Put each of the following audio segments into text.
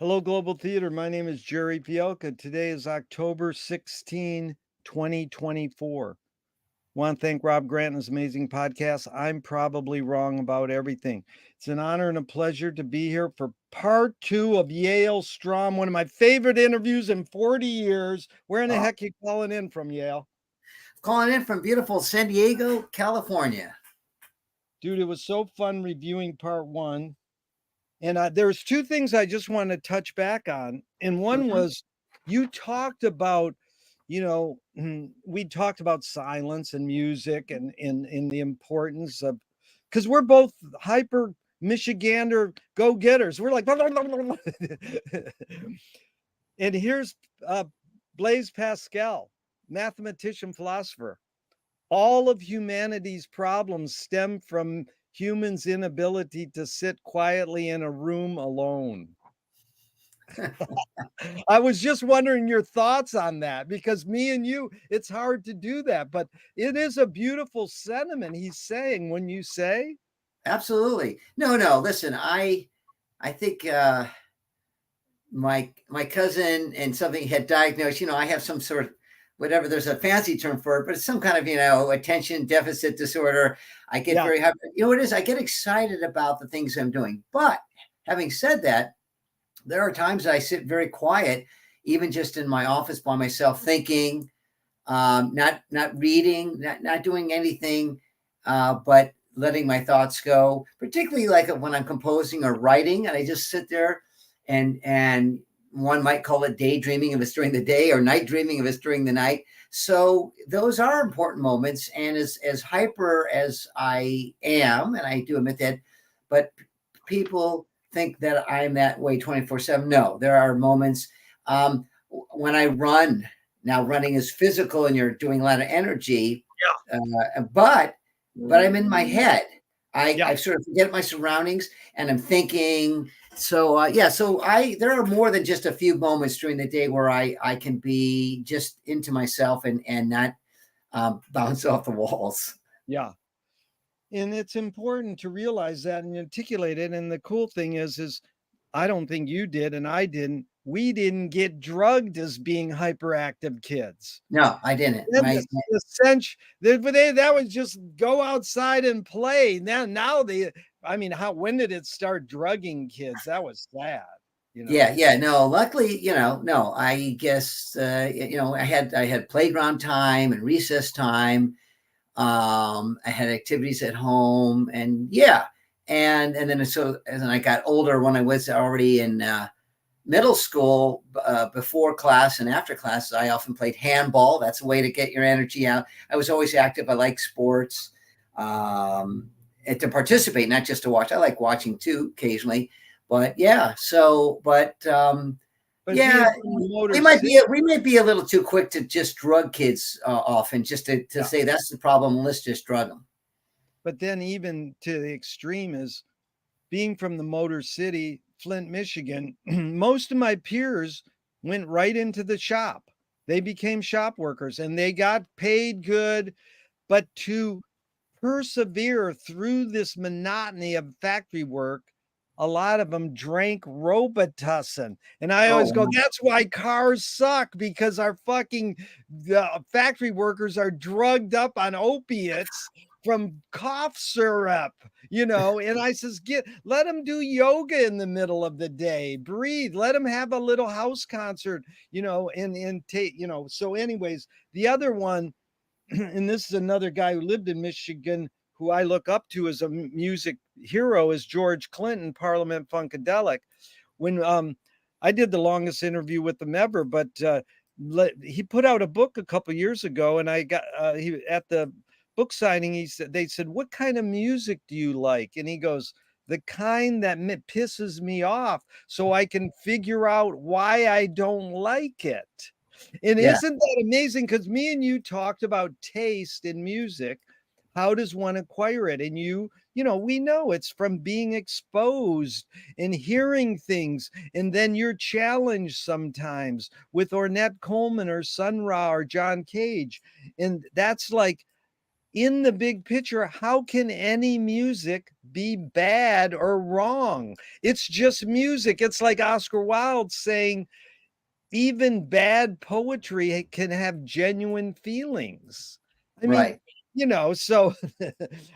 Hello, Global Theater. My name is Jerry Fielka. Today is October 16, 2024. Want to thank Rob Grant and his amazing podcast. I'm probably wrong about everything. It's an honor and a pleasure to be here for part two of Yale Strom, one of my favorite interviews in 40 years. Where in the heck you calling in from, Yale? Calling in from beautiful San Diego, California. Dude, it was so fun reviewing part one. And there's two things I just want to touch back on. And one was you talked about, we talked about silence and music and in the importance of, because we're both hyper Michigander go-getters. We're like, and here's Blaise Pascal, mathematician, philosopher. All of humanity's problems stem from humans' inability to sit quietly in a room alone. I was just wondering your thoughts on that, because me and you, it's hard to do that, but it is a beautiful sentiment he's saying when you say. Absolutely. No. Listen, I think my cousin and something had diagnosed. I have some sort of whatever. There's a fancy term for it, but it's some kind of attention deficit disorder. I get very happy. It is. I get excited about the things I'm doing. But having said that, there are times I sit very quiet, even just in my office by myself, thinking, not reading, not doing anything, but letting my thoughts go. Particularly like when I'm composing or writing, and I just sit there, and one might call it daydreaming if it's during the day, or night dreaming if it's during the night. So those are important moments. And as hyper as I am, and I do admit that, but people think that I'm that way 24/7. No, there are moments when I run. Now, running is physical, and you're doing a lot of energy. But I'm in my head. I sort of forget my surroundings, and I'm thinking. So there are more than just a few moments during the day where I can be just into myself and not bounce off the walls. Yeah. And it's important to realize that and articulate it. And the cool thing is I don't think you did, and I didn't. We didn't get drugged as being hyperactive kids. No, I didn't. That was just go outside and play. Now when did it start drugging kids? That was sad. Yeah. No, luckily, no. I guess I had playground time and recess time. I had activities at home, and then as I got older, when I was already in middle school, before class and after class, I often played handball. That's a way to get your energy out. I was always active. I like sports, and to participate, not just to watch. I like watching too occasionally, but yeah. So, we might be a little too quick to just drug kids off, and just to say that's the problem. Let's just drug them. But then even to the extreme is being from the Motor City, Flint, Michigan, most of my peers went right into the shop. They became shop workers and they got paid good, but to persevere through this monotony of factory work, a lot of them drank Robitussin. And I always go, that's why cars suck, because our fucking factory workers are drugged up on opiates from cough syrup, and I says, let them do yoga in the middle of the day, breathe, let them have a little house concert, so anyways, the other one, and this is another guy who lived in Michigan who I look up to as a music hero, is George Clinton, Parliament Funkadelic. When I did the longest interview with him ever, but he put out a book a couple years ago, and I got at the book signing, they said, what kind of music do you like? And he goes, the kind that pisses me off, so I can figure out why I don't like it. And isn't that amazing? Because me and you talked about taste in music. How does one acquire it? And we know it's from being exposed and hearing things. And then you're challenged sometimes with Ornette Coleman or Sun Ra or John Cage. And that's like, in the big picture, how can any music be bad or wrong. It's just music. It's like Oscar Wilde saying, even bad poetry can have genuine feelings. I mean, Right. so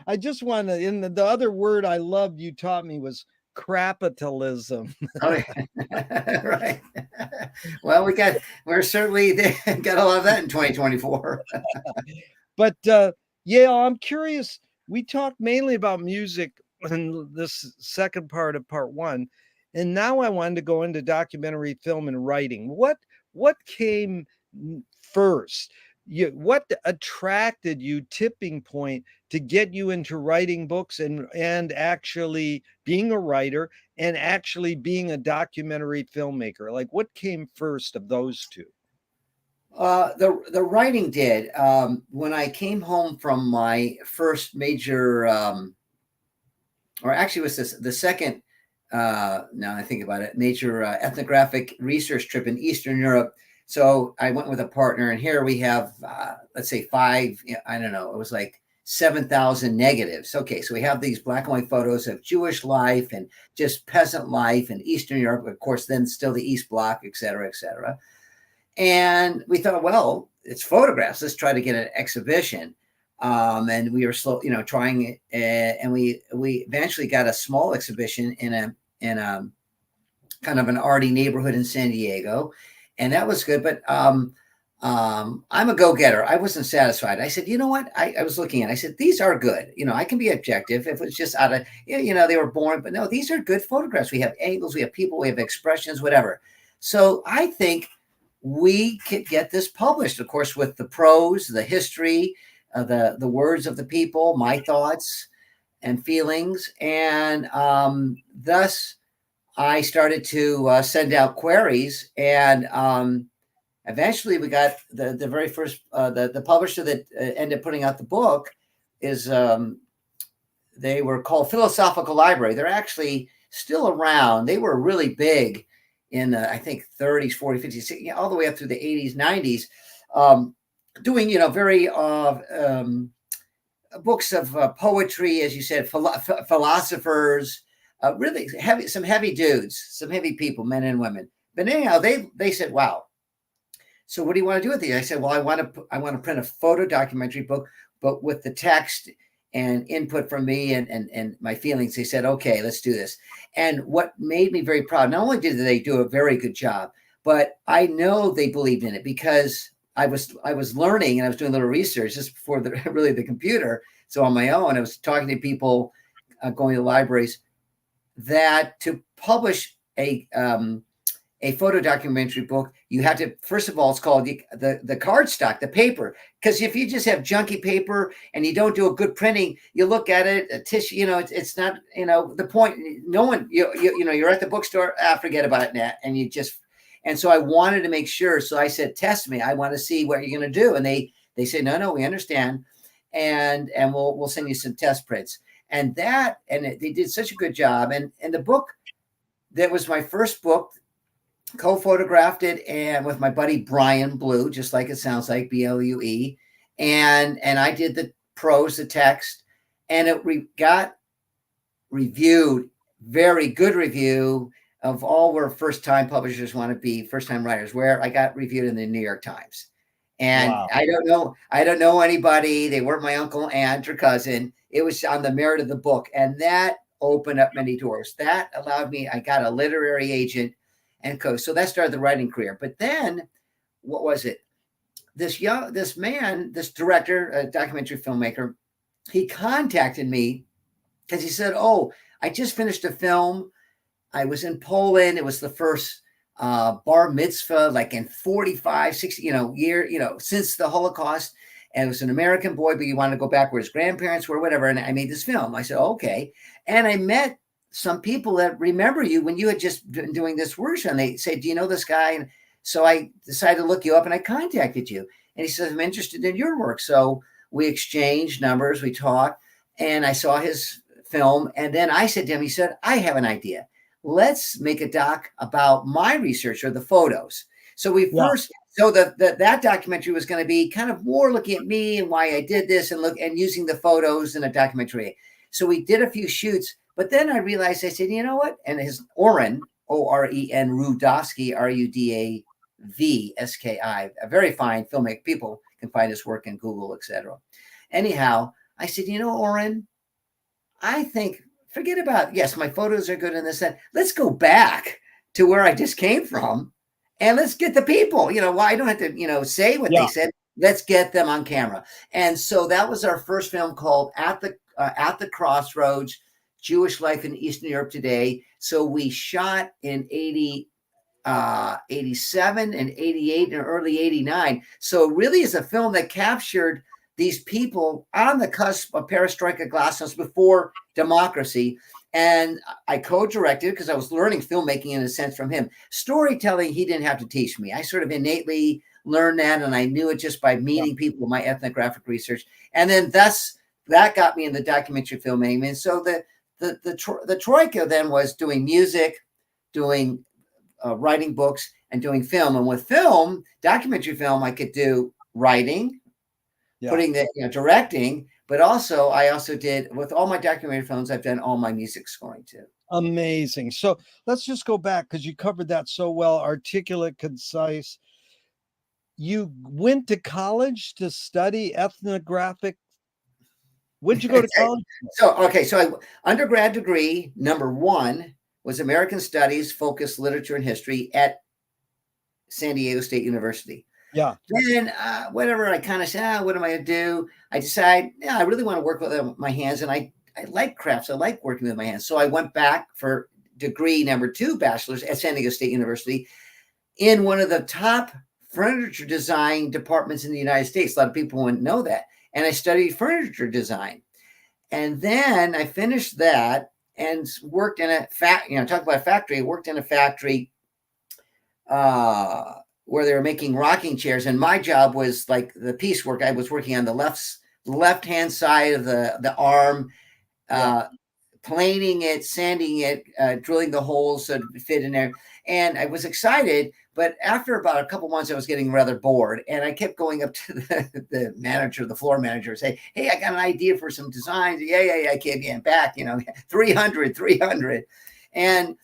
I just want to, and the other word I loved you taught me was capitalism. Oh, yeah. Right. Well, we're certainly got a lot of that in 2024. But yeah, I'm curious. We talked mainly about music in this second part of part one, and now I wanted to go into documentary film and writing. What came first? What attracted you, tipping point, to get you into writing books and actually being a writer and actually being a documentary filmmaker? Like, what came first of those two? The writing did. When I came home from my first major, or actually, it was the second. Now I think about it, major ethnographic research trip in Eastern Europe. So I went with a partner, and here we have, let's say five. I don't know. It was like 7,000 negatives. Okay, so we have these black and white photos of Jewish life and just peasant life in Eastern Europe. Of course, then still the East Bloc, et cetera, et cetera. And we thought, well, it's photographs. Let's try to get an exhibition. And we were slow, trying it, and we eventually got a small exhibition in a kind of an arty neighborhood in San Diego, and that was good. But I'm a go-getter. I wasn't satisfied. I said, you know what? I was looking at. I said, these are good. I can be objective. If it's just out of they were boring, but no, these are good photographs. We have angles, we have people, we have expressions, whatever. So I think we could get this published, of course, with the prose, the history, the words of the people, my thoughts and feelings. And thus I started to send out queries, and eventually we got the very first, the publisher that ended up putting out the book is, they were called Philosophical Library. They're actually still around. They were really big in the, I think, 30s, 40s, 50s, 60s, all the way up through the 80s, 90s, doing, very books of poetry, as you said, philosophers, really some heavy dudes, some heavy people, men and women. But anyhow, they said, wow. So what do you want to do with these? I said, well, I want to print a photo documentary book, but with the text and input from me and my feelings. They said, okay, let's do this. And what made me very proud, not only did they do a very good job, but I know they believed in it, because I was learning, and I was doing a little research just before the computer. So on my own, I was talking to people, going to libraries, that to publish a photo documentary book, you have to, first of all, it's called the cardstock, the paper. Because if you just have junky paper and you don't do a good printing, you look at it, a tissue, it's not, the point. No one, you're at the bookstore, forget about it now, and and so I wanted to make sure. So I said, test me. I want to see what you're going to do. And they said, no, we understand, and we'll send you some test prints. And they did such a good job. And the book, that was my first book. Co-photographed it, and with my buddy Brian Blue, just like it sounds like, Blue, and I did the prose, the text, and it got reviewed, very good review of all where first-time publishers want to be, first-time writers, where I got reviewed in the New York Times. And wow. I don't know anybody. They weren't my uncle, aunt, or cousin. It was on the merit of the book, and that opened up many doors. That allowed me. I got a literary agent. And so that started the writing career. But then, what was it? This director, a documentary filmmaker, he contacted me because he said, "Oh, I just finished a film. I was in Poland. It was the first bar mitzvah, like in 45, 60, since the Holocaust. And it was an American boy, but he wanted to go back where his grandparents were, whatever. And I made this film." I said, "Okay." And I met some people that remember you when you had just been doing this workshop, and they say, "Do you know this guy?" And so I decided to look you up, and I contacted you. And he says, "I'm interested in your work." So we exchanged numbers, we talked, and I saw his film. And then I said to him, he said, "I have an idea. Let's make a doc about my research, or the photos." So that documentary was going to be kind of more looking at me and why I did this, and using the photos in a documentary. So we did a few shoots, but then I realized, I said, you know what? And his Oren, Oren Rudovsky, Rudavski, a very fine filmmaker. People can find his work in Google, etc. Anyhow, I said, you know, Oren, I think, forget about, yes, my photos are good in this, that. Let's go back to where I just came from and let's get the people. You know, why I don't have to, you know, say what they said. Let's get them on camera. And so that was our first film called At the Crossroads, Jewish Life in Eastern Europe Today. So we shot in 87 and 88 and early 89. So it really is a film that captured these people on the cusp of perestroika, glasnost, before democracy. And I co-directed because I was learning filmmaking in a sense from him. Storytelling, he didn't have to teach me. I sort of innately learned that, and I knew it just by meeting people with my ethnographic research. And then that got me in the documentary filmmaking. And so the troika then was doing music, doing writing books, and doing film. And with film, documentary film, I could do writing, putting the, you know, directing, but also I also did, with all my documentary films, I've done all my music scoring too. Amazing. So let's just go back, because you covered that so well, articulate, concise. You went to college to study ethnographic. Where'd you go to college? So undergrad degree number 1 was American Studies, focused literature and history at San Diego State University. Yeah. Then whatever, I kind of said, what am I going to do? I decide, I really want to work with my hands, and I like crafts. I like working with my hands. So I went back for degree number 2, bachelor's at San Diego State University, in one of the top furniture design departments in the United States. A lot of people wouldn't know that. And I studied furniture design. And then I finished that and worked in a talk about a factory. I worked in a factory where they were making rocking chairs. And my job was like the piecework. I was working on the left-hand side of the arm, planing it, sanding it, drilling the holes so it fit in there. And I was excited, but after about a couple months, I was getting rather bored. And I kept going up to the manager, the floor manager, say, hey, I got an idea for some designs. Yeah, I can't get back, 300. And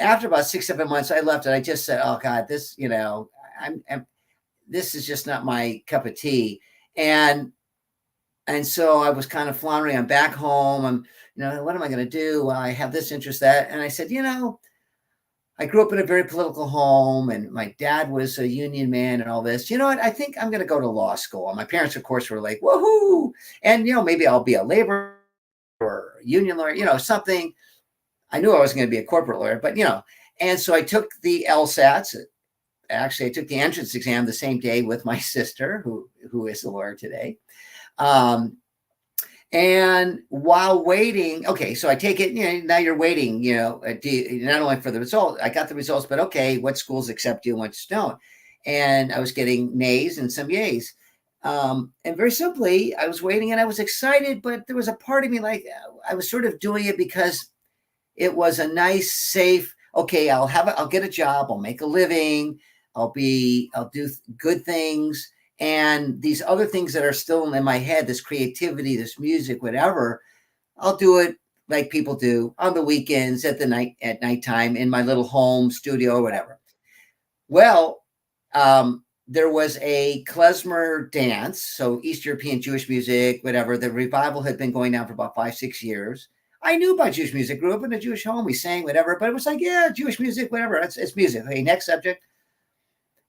after about 6-7 months, I left it. I just said, oh God, this, this is just not my cup of tea. And so I was kind of floundering. I'm back home. I'm, what am I going to do? Well, I have this interest, that. And I said, I grew up in a very political home, and my dad was a union man and all this. You know what? I think I'm going to go to law school. And my parents, of course, were like, woohoo. And, maybe I'll be a labor or a union lawyer, something. I knew I wasn't going to be a corporate lawyer, but, and so I took the LSATs. Actually, I took the entrance exam the same day with my sister, who is a lawyer today. And while waiting, so I take it, now you're waiting, not only for the result, I got the results, but okay, what schools accept you and what don't. And I was getting nays and some yays. And very simply, I was waiting and I was excited, but there was a part of me like I was sort of doing it because it was a nice, safe, okay, I'll get a job, I'll make a living, I'll do good things. And these other things that are still in my head, this creativity, this music, whatever, I'll do it like people do on the weekends, at nighttime, in my little home studio or whatever. Well, there was a klezmer dance, so East European Jewish music, whatever. The revival had been going on for about 5-6 years. I knew about Jewish music, grew up in a Jewish home, we sang, whatever, but it was like, yeah, Jewish music, whatever, it's music. Okay, next subject.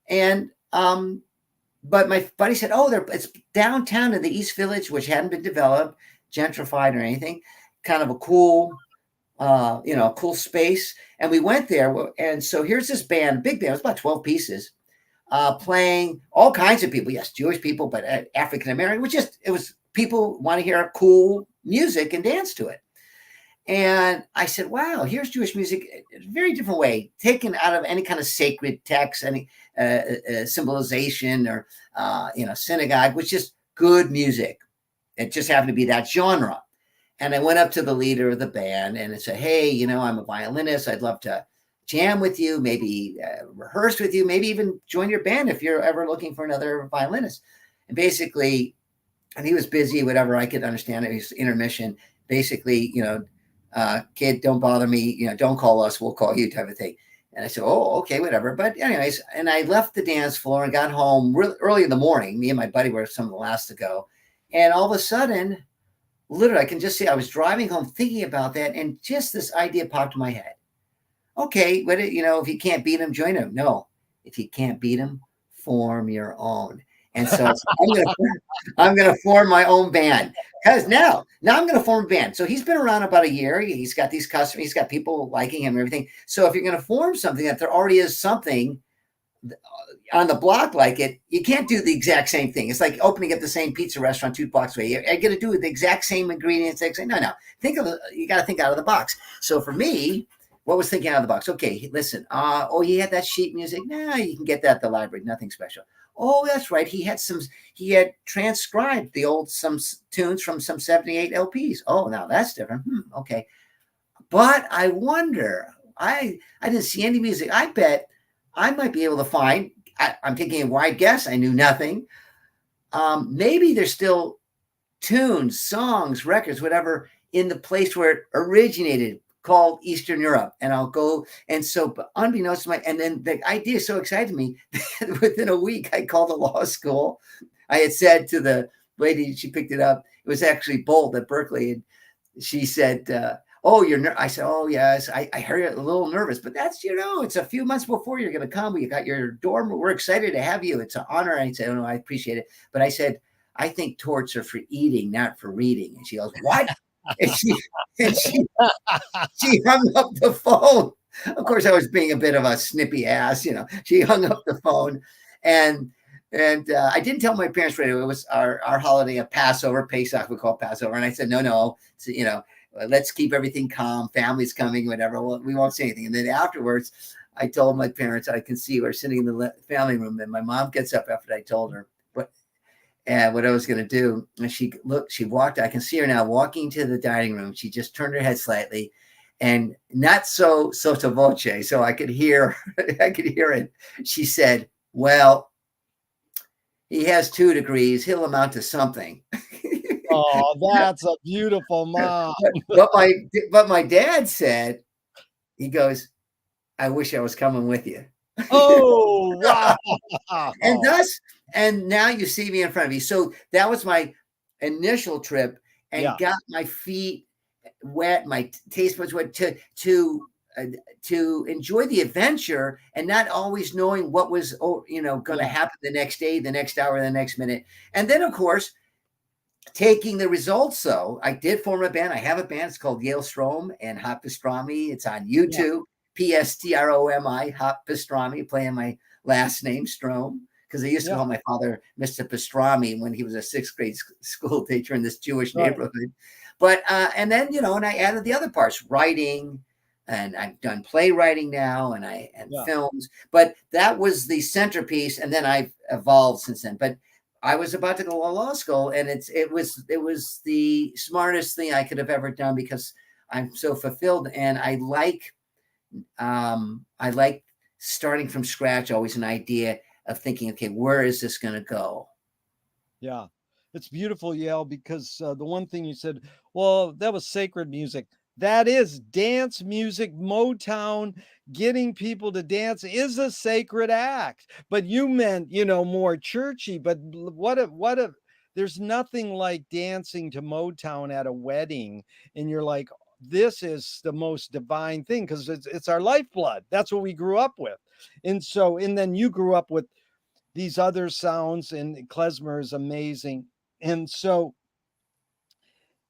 And but my buddy said, it's downtown in the East Village, which hadn't been developed, gentrified or anything, kind of a cool, cool space. And we went there. And so here's this band, big band, it was about 12 pieces, playing all kinds of people. Yes, Jewish people, but African-American, it was people want to hear cool music and dance to it. And I said, wow, here's Jewish music in a very different way, taken out of any kind of sacred text, any symbolization or, synagogue, which is good music. It just happened to be that genre. And I went up to the leader of the band and I said, hey, I'm a violinist. I'd love to jam with you, maybe rehearse with you, maybe even join your band if you're ever looking for another violinist. And basically, and he was busy, whatever, I could understand it. He was intermission. basically, kid, don't bother me, don't call us, we'll call you, type of thing. And I said, oh, okay, whatever. But anyways, and I left the dance floor and got home really early in the morning. Me and my buddy were some of the last to go. And all of a sudden, literally, I can just say I was driving home thinking about that, and just this idea popped in my head. Okay, but if you can't beat him, join him. No, if you can't beat him, form your own. And so I'm gonna form my own band, because now I'm gonna form a band. So he's been around about a year. He's got these customers. He's got people liking him and everything. So if you're gonna form something, that there already is something on the block like it, you can't do the exact same thing. It's like opening up the same pizza restaurant 2 blocks away. You're going to do the exact same ingredients. No. You got to think out of the box. So for me, what was thinking out of the box? Okay, listen. He had that sheet music. Nah, you can get that at the library. Nothing special. Oh, that's right. He had transcribed some tunes from some 78 LPs. Oh, now that's different. Okay. But I wonder, I didn't see any music. I bet I might be able to find, I'm taking a wide guess. I knew nothing. Maybe there's still tunes, songs, records, whatever, in the place where it originated, called Eastern Europe. And I'll go. And so, unbeknownst to and then the idea so excited me that within a week, I called the law school. I had said to the lady, she picked it up. It was actually Bolt at Berkeley. And she said, I said, oh, yes. I heard it a little nervous, but that's, it's a few months before you're going to come. You got your dorm. We're excited to have you. It's an honor. And I said, oh, no, I appreciate it. But I said, I think torts are for eating, not for reading. And she goes, what? and she hung up the phone. Of course, I was being a bit of a snippy ass. She hung up the phone, and I didn't tell my parents right away. It was our holiday of Passover, Pesach, we call Passover. And I said, no. So, let's keep everything calm. Family's coming, whatever. We won't say anything. And then afterwards, I told my parents, I can see we're sitting in the family room, and my mom gets up after I told her what I was going to do. And she walked, I can see her now walking to the dining room. She just turned her head slightly, and not so sotto voce, so I could hear it. She said, well, he has 2 degrees. He'll amount to something. Oh, that's a beautiful mom. But my dad said, he goes, I wish I was coming with you. Oh, wow. And now you see me in front of you. So that was my initial trip, and got my feet wet, my taste buds wet, to enjoy the adventure, and not always knowing what was going to happen the next day, the next hour, the next minute. And then, of course, taking the results. So I did form a band. I have a band. It's called Yale Strom and Hot Pastrami. It's on YouTube. P-S-T-R-O-M-I, Hot Pastrami, playing my last name, Strom, because I used to call my father Mr. Pastrami when he was a 6th grade school teacher in this Jewish neighborhood. But and then and I added the other parts, writing, and I've done playwriting now, and films. But that was the centerpiece, and then I've evolved since then. But I was about to go to law school, and it was the smartest thing I could have ever done, because I'm so fulfilled, and I like starting from scratch. Always an idea of thinking, okay, where is this going to go? Yeah, it's beautiful, Yale, because the one thing you said, well, that was sacred music. That is dance music. Motown, getting people to dance, is a sacred act. But you meant, more churchy. But what if there's nothing like dancing to Motown at a wedding, and you're like, this is the most divine thing, because it's our lifeblood. That's what we grew up with. And then you grew up with these other sounds, and klezmer is amazing. And so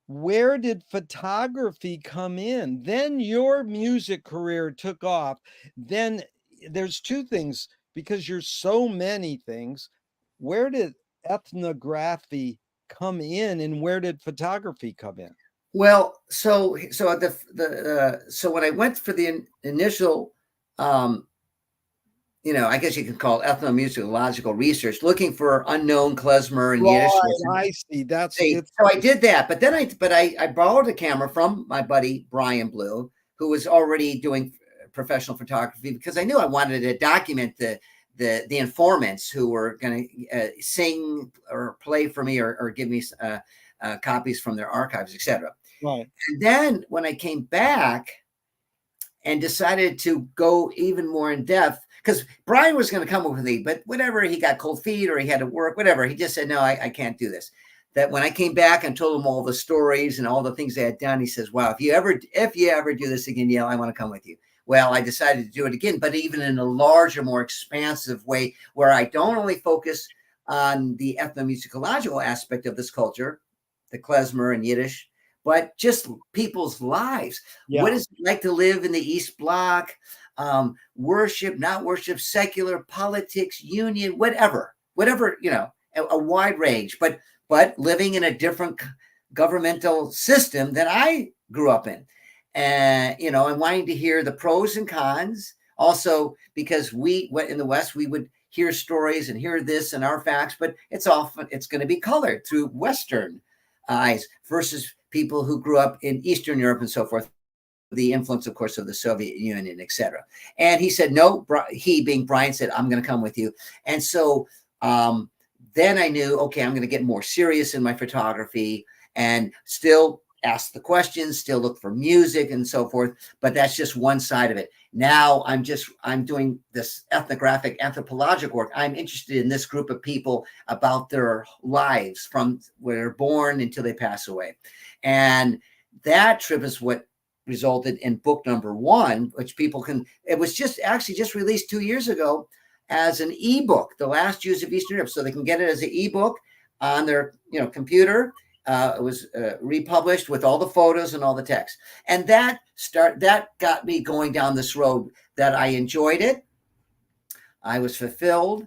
where did photography come in? Then your music career took off. Then there's 2 things, because you're so many things. Where did ethnography come in, and where did photography come in? Well, so when I went for the initial, I guess you could call it ethnomusicological research, looking for unknown klezmer and Yiddish. I see. So I did that, but then I borrowed a camera from my buddy Brian Blue, who was already doing professional photography, because I knew I wanted to document the informants who were going to sing or play for me, or give me copies from their archives, etc. Right. And then when I came back and decided to go even more in depth, because Brian was going to come with me, but whatever, he got cold feet or he had to work, whatever. He just said, no, I can't do this. That when I came back and told him all the stories and all the things they had done, he says, wow, if you ever do this again, Yale, I want to come with you. Well, I decided to do it again, but even in a larger, more expansive way, where I don't only focus on the ethnomusicological aspect of this culture, the klezmer and Yiddish, but just people's lives. Yeah. What is it like to live in the East Bloc? Worship, not worship, secular, politics, union, whatever, a wide range, but living in a different governmental system that I grew up in. And, and wanting to hear the pros and cons. Also, because we went in the West, we would hear stories and hear this and our facts, but it's going to be colored through Western eyes versus people who grew up in Eastern Europe and so forth, the influence, of course, of the Soviet Union, et cetera. And he said, no, he being Brian said, I'm going to come with you. And so then I knew, okay, I'm going to get more serious in my photography and still ask the questions, still look for music and so forth. But that's just one side of it. Now I'm doing this ethnographic, anthropologic work. I'm interested in this group of people, about their lives from where they're born until they pass away. And that trip is what resulted in book number 1, which people can, it was just released 2 years ago as an ebook, The Last Jews of Eastern Europe. So they can get it as an ebook on their computer. It was republished with all the photos and all the text. And that got me going down this road that I enjoyed it. I was fulfilled.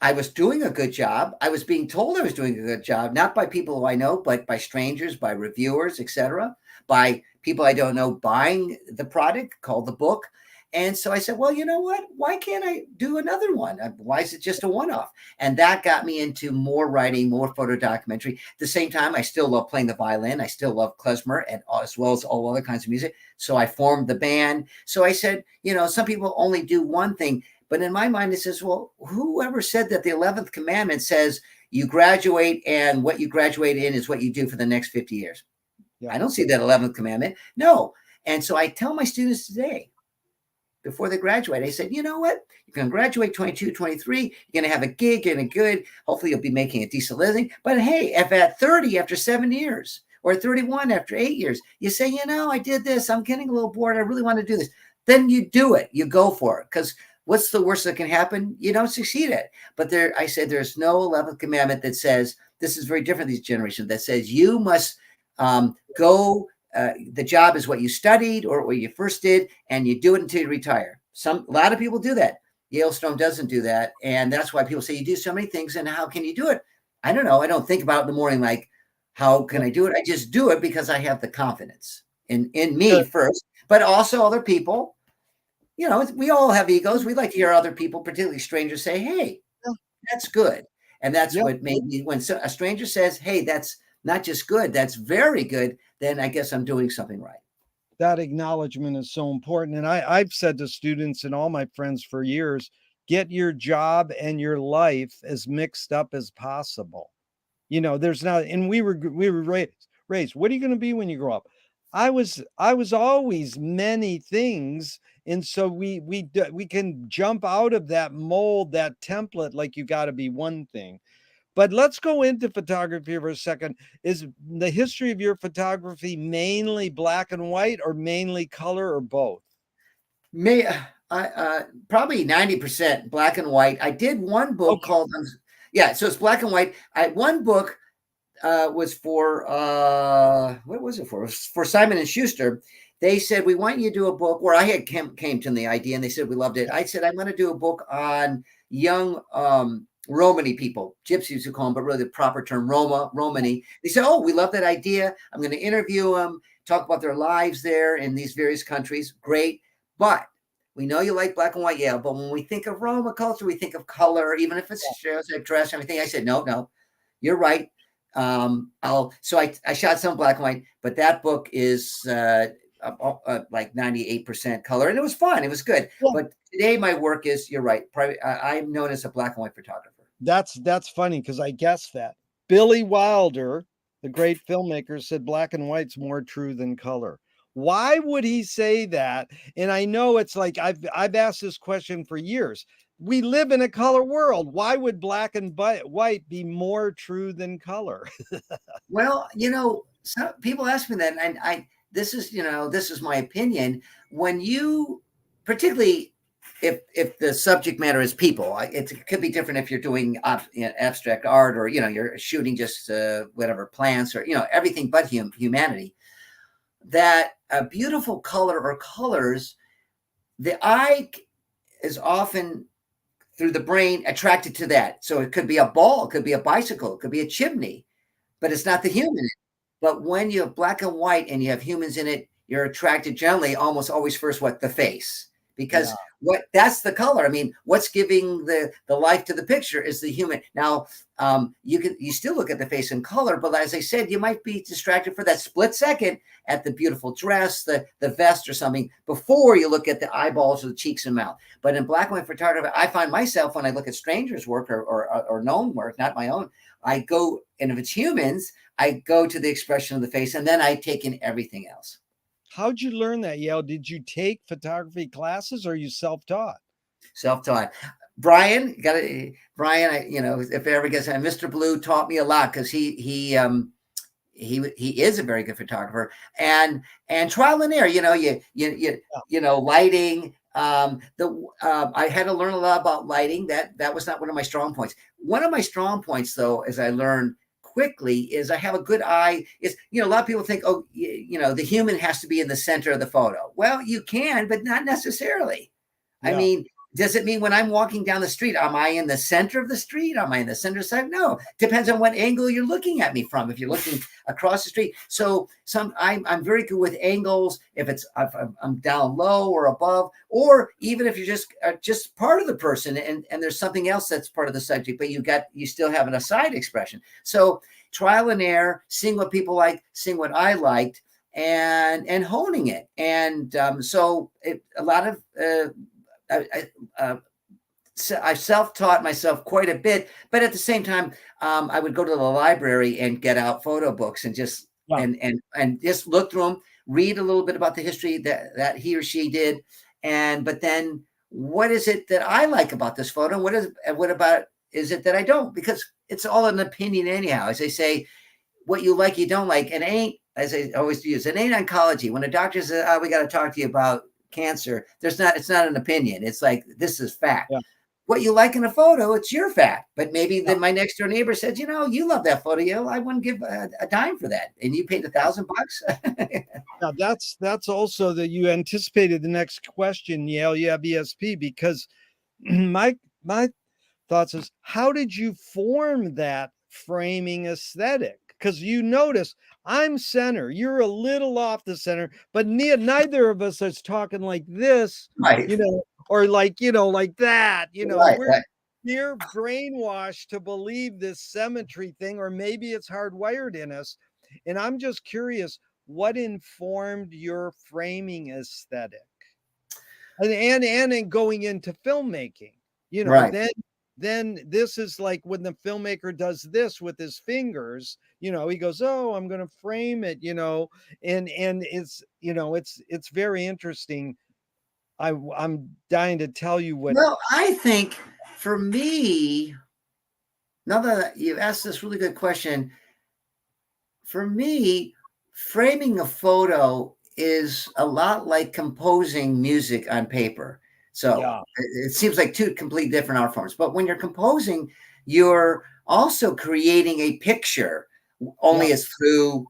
I was doing a good job. I was being told I was doing a good job, not by people who I know, but by strangers, by reviewers, etc., by people I don't know buying the product called the book. And so I said, well, you know what? Why can't I do another one? Why is it just a one-off? And that got me into more writing, more photo documentary. At the same time, I still love playing the violin. I still love klezmer, and as well as all other kinds of music. So I formed the band. So I said, some people only do one thing. But in my mind, it says, well, whoever said that the 11th commandment says you graduate and what you graduate in is what you do for the next 50 years? Yeah. I don't see that 11th commandment. No. And so I tell my students today, before they graduate, I said, you know what? You're going to graduate 22, 23. You're going to have a gig and a good, hopefully you'll be making a decent living. But hey, if at 30 after 7 years or 31 after 8 years, you say, I did this. I'm getting a little bored. I really want to do this. Then you do it. You go for it. Because what's the worst that can happen? You don't succeed at it. But I said, there's no 11th commandment that says, this is very different, these generations, that says you must go. The job is what you studied or what you first did, and you do it until you retire. A lot of people do that. Yale Strom doesn't do that. And that's why people say you do so many things, and how can you do it? I don't know. I don't think about it in the morning like, how can I do it? I just do it because I have the confidence in me first, but also other people. We all have egos. We like to hear other people, particularly strangers, say, hey, that's good. And that's what made me, when a stranger says, hey, that's not just good, that's very good, then I guess I'm doing something right. That acknowledgement is so important. And I've said to students and all my friends for years, get your job and your life as mixed up as possible. There's not, and we were raised, what are you going to be when you grow up? I was always many things. And so we can jump out of that mold, that template, like you got to be one thing. But let's go into photography for a second. Is the history of your photography mainly black and white or mainly color or both? Probably 90% black and white. I did one book called, so it's black and white. One book was for, what was it for? It was for Simon & Schuster. They said, we want you to do a book, where I had came to the idea, and they said, we loved it. I said, I'm going to do a book on young Romani people, gypsies who call them, but really the proper term, Romani. They said, oh, we love that idea. I'm going to interview them, talk about their lives there in these various countries. Great. But we know you like black and white, Yale, but when we think of Roma culture, we think of color, even if it's stereotype dress and everything. I said, no, you're right. So I shot some black and white, but that book is like 98% color, and it was fun. It was good. Yeah. But today my work is, you're right. I'm known as a black and white photographer. That's funny, because I guessed that. Billy Wilder the great filmmaker, said black and white's more true than color. Why would he say that? And I know it's like I've asked this question for years. We live in a color world. Why would black and white be more true than color? Well, some people ask me that, and this is my opinion. When you, particularly if the subject matter is people, it could be different if you're doing abstract art, or you're shooting just whatever plants, or everything but humanity. That a beautiful color or colors, the eye is often through the brain attracted to that. So it could be a ball, it could be a bicycle, it could be a chimney, but it's not the human. But when you have black and white and you have humans in it, you're attracted generally almost always first the face, because that's the color. I mean, what's giving the life to the picture is the human. Now, you still look at the face in color, but as I said, you might be distracted for that split second at the beautiful dress, the vest or something, before you look at the eyeballs or the cheeks and mouth. But in black and white photography, I find myself, when I look at strangers' work or known work, not my own, I go, and if it's humans, I go to the expression of the face, and then I take in everything else. How'd you learn that, Yale? Did you take photography classes, or are you self-taught? Self-taught. Brian, Brian, if it ever gets, Mr. Blue taught me a lot, because he is a very good photographer, and trial and error. Lighting. I had to learn a lot about lighting. That was not one of my strong points. One of my strong points, though, as I learned quickly, is I have a good eye. Is a lot of people think, the human has to be in the center of the photo. Well, you can, but not necessarily. I mean, does it mean when I'm walking down the street, am I in the center of the street? Am I in the center side? No, depends on what angle you're looking at me from. If you're looking across the street, so I'm very good with angles. If I'm down low or above, or even if you're just part of the person, and there's something else that's part of the subject, but you still have a side expression. So trial and error, seeing what people like, seeing what I liked, and honing it. And a lot of I self-taught myself quite a bit, but at the same time, I would go to the library and get out photo books and just and just look through them, read a little bit about the history that he or she did, but then what is it that I like about this photo? What about is it that I don't? Because it's all an opinion anyhow. As they say, what you like, you don't like, and ain't, as I always use, it ain't oncology. When a doctor says, "Oh, we got to talk to you about cancer," it's not an opinion. It's like, this is fact. What you like in a photo, it's your fact. But maybe then my next door neighbor said, you love that photo. I wouldn't give a dime for that. And you paid $1,000. Now that's also that you anticipated the next question, Yale. You have ESP, because my thoughts is, how did you form that framing aesthetic? Because you notice I'm center, you're a little off the center, but neither of us is talking like this, right. Or like that, Right. we're brainwashed to believe this symmetry thing, or maybe it's hardwired in us. And I'm just curious, what informed your framing aesthetic? And in going into filmmaking, Right. then this is like when the filmmaker does this with his fingers, he goes, "Oh, I'm going to frame it," and it's, it's very interesting. I'm dying to tell you what. Well, I think for me, now that you've asked this really good question, for me, framing a photo is a lot like composing music on paper. So it seems like two completely different art forms. But when you're composing, you're also creating a picture, only as through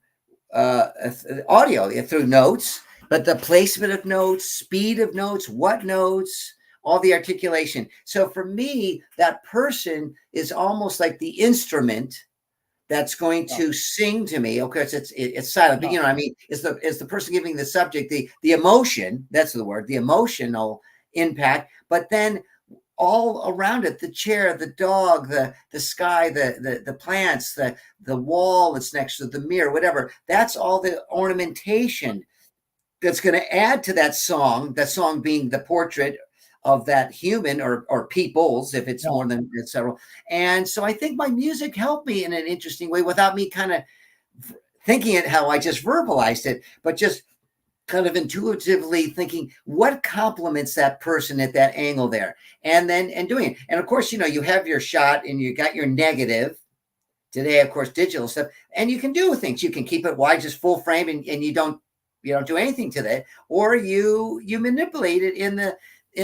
audio, through notes, but the placement of notes, speed of notes, what notes, all the articulation. So for me, that person is almost like the instrument that's going to sing to me. Of course, it's silent, but I mean, is the person giving the subject the emotion? That's the word, the emotional impact. But then all around it, the chair, the dog, the sky, the plants, the wall that's next to the mirror, whatever. That's all the ornamentation that's going to add to that song. That song being the portrait of that human or peoples, if it's more than several. And so I think my music helped me in an interesting way, without me kind of thinking it how I just verbalized it, but just kind of intuitively thinking what complements that person at that angle there, and then and doing it. And of course, you have your shot and you got your negative. Today, of course, digital stuff, and you can do things. You can keep it wide, just full frame, and you don't do anything to that, or you manipulate it in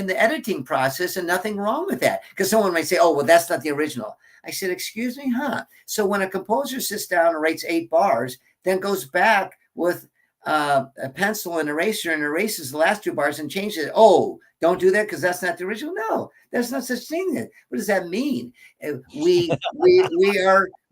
the editing process, and nothing wrong with that. Because someone might say, "Oh, well, that's not the original." I said, "Excuse me, huh?" So when a composer sits down and writes 8 bars, then goes back with a pencil and eraser and erases the last 2 bars and changes it. Oh, don't do that because that's not the original. No, there's no such thing. What does that mean?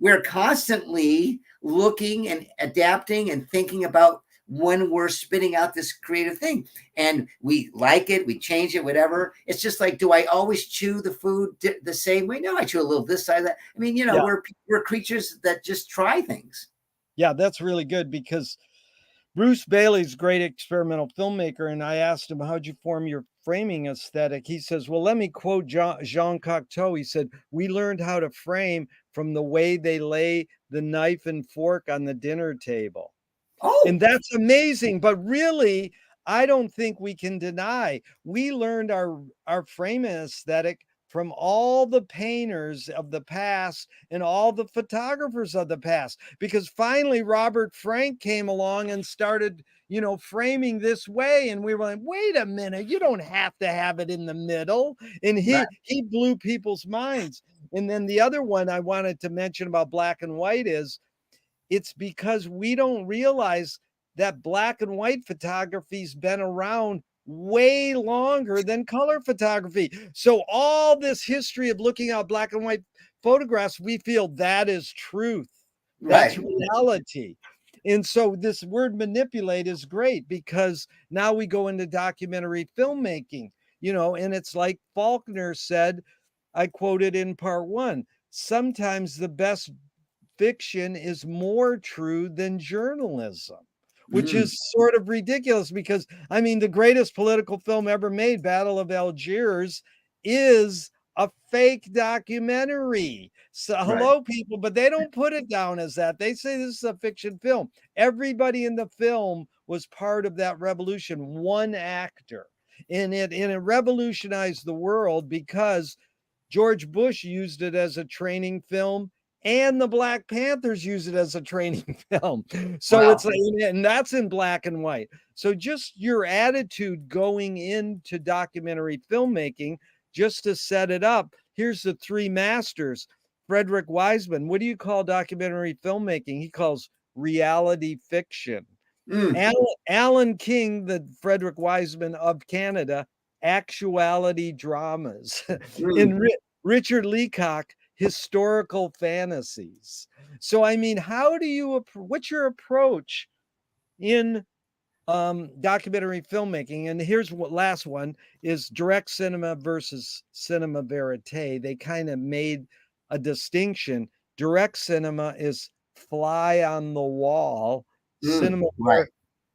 We're constantly looking and adapting and thinking about when we're spitting out this creative thing, and we like it, we change it, whatever. It's just like, do I always chew the food the same way? No, I chew a little this side of that. I mean, Yeah. we're creatures that just try things. Yeah, that's really good, because Bruce Bailey's a great experimental filmmaker, and I asked him, how'd you form your framing aesthetic? He says, well, let me quote Jean Cocteau. He said, we learned how to frame from the way they lay the knife and fork on the dinner table. Oh, And that's amazing. But really, I don't think we can deny we learned our framing aesthetic from all the painters of the past and all the photographers of the past, because finally Robert Frank came along and started, framing this way. And we were like, wait a minute, you don't have to have it in the middle. And right. he blew people's minds. And then the other one I wanted to mention about black and white is, it's because we don't realize that black and white photography's been around way longer than color photography. So all this history of looking at black and white photographs, we feel that is truth. That's Right. reality. And so this word manipulate is great, because now we go into documentary filmmaking, and it's like Faulkner said, I quoted in part 1, sometimes the best fiction is more true than journalism, which Mm, is sort of ridiculous, because I mean, the greatest political film ever made, Battle of Algiers, is a fake documentary. So right. hello, people, but they don't put it down as that. They say this is a fiction film. Everybody in the film was part of that revolution, one actor. And it revolutionized the world, because George Bush used it as a training film, and the Black Panthers use it as a training film. So Wow. it's like, and that's in black and white. So just your attitude going into documentary filmmaking, just to set it up. Here's the 3 masters. Frederick Wiseman, what do you call documentary filmmaking? He calls reality fiction. Mm, Alan King, the Frederick Wiseman of Canada, actuality dramas. mm. And Richard Leacock, historical fantasies. So, I mean, what's your approach in documentary filmmaking? And here's what last one is: direct cinema versus cinema verite. They kind of made a distinction. Direct cinema is fly on the wall. Mm, right.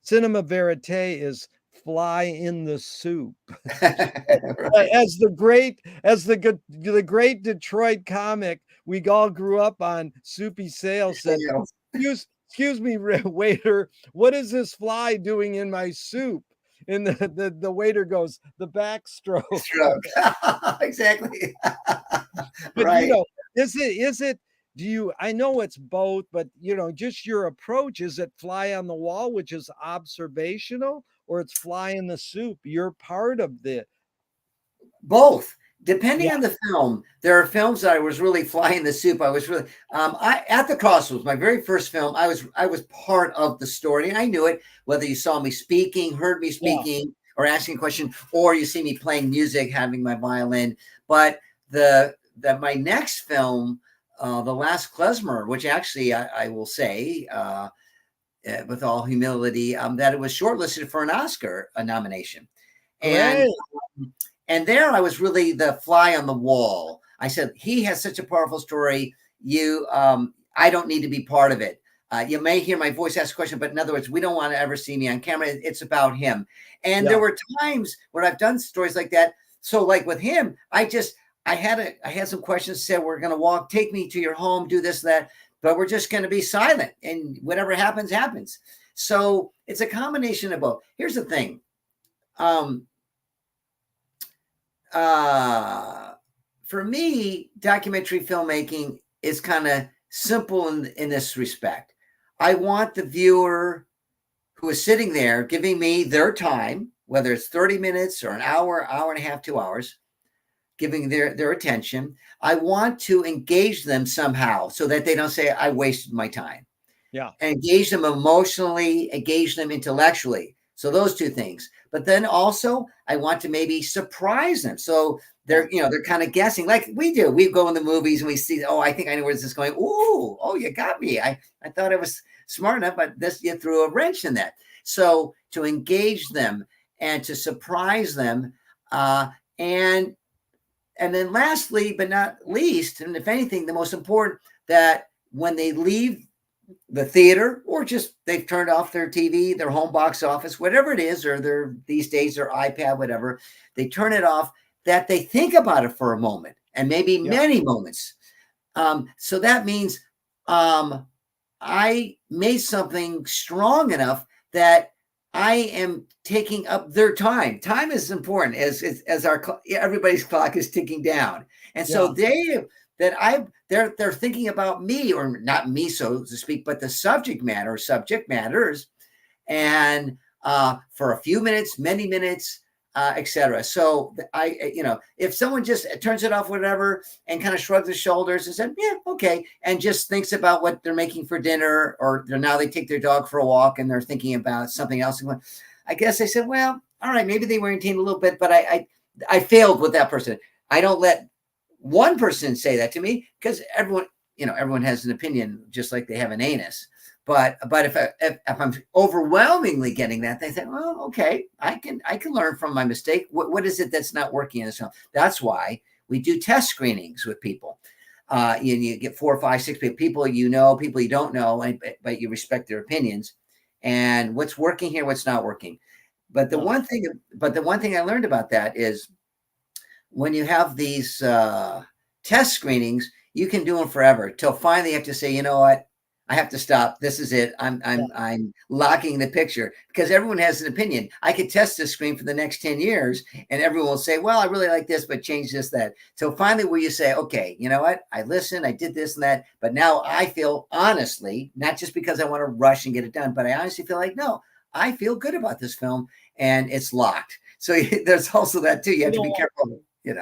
Cinema verite is fly in the soup. Right. The great Detroit comic we all grew up on, Soupy Sales, said, Sales. excuse me, waiter, what is this fly doing in my soup? And the waiter goes, the backstroke. Stroke. Exactly. But Right. is it, I know it's both, but just your approach, is it fly on the wall, which is observational, or it's fly in the soup? You're part of the, Both. Depending yeah, on the film, there are films that I was really flying the soup. I was really I at the Crossroads, my very first film, I was part of the story, and I knew it, whether you saw me speaking, heard me yeah, speaking, or asking a question, or you see me playing music, having my violin. But my next film, The Last Klezmer, which actually I will say, with all humility, that it was shortlisted for an Oscar nomination. And great. and there I was really the fly on the wall. I said, he has such a powerful story. I don't need to be part of it. You may hear my voice ask a question, but in other words, we don't want to ever see me on camera. It's about him. And Yeah, there were times when I've done stories like that. So like with him, I had some questions, said, we're going to take me to your home, do this, that. but we're just going to be silent, and whatever happens, happens. So it's a combination of both. Here's the thing. For me, documentary filmmaking is kind of simple in this respect. I want the viewer who is sitting there giving me their time, whether it's 30 minutes or an hour, hour and a half, 2 hours, giving their attention. I want to engage them somehow so that they don't say, I wasted my time. Yeah. Engage them emotionally, engage them intellectually. So those two things. But then also I want to maybe surprise them. So they're kind of guessing like we do. We go in the movies and we see, oh, I think I know where this is going. Ooh, oh, you got me. I thought I was smart enough, but this, you threw a wrench in that. So to engage them and to surprise them, and then lastly, but not least, and if anything, the most important, that when they leave the theater or just they've turned off their TV, their home box office, whatever it is, or these days their iPad, whatever, they turn it off, that they think about it for a moment and maybe many moments. So that means I made something strong enough that I am taking up their time. Time is important as everybody's clock is ticking down. And so they're thinking about me, or not me, so to speak, but the subject matters. And for a few minutes, many minutes, etc. So if someone just turns it off, whatever, and kind of shrugs their shoulders and said, yeah, okay, and just thinks about what they're making for dinner, or now they take their dog for a walk and they're thinking about something else. I guess I said, well, all right, maybe they were entertained a little bit, but I failed with that person. I don't let one person say that to me, because everyone has an opinion, just like they have an anus. But if I'm overwhelmingly getting that, they say, well, okay, I can learn from my mistake. What is it that's not working in this film? That's why we do test screenings with people. You get 4, 5, 6 people, people you don't know, but you respect their opinions, and what's working here, what's not working. But the one thing I learned about that is when you have these test screenings, you can do them forever till finally you have to say, you know what? I have to stop. This is it. I'm locking the picture, because everyone has an opinion. I could test this screen for the next 10 years and everyone will say, well, I really like this, but change this, that. So finally where you say, okay, you know what? I listened, I did this and that, but now I feel honestly, not just because I want to rush and get it done, but I honestly feel like, no, I feel good about this film and it's locked. So there's also that too. You have to be careful.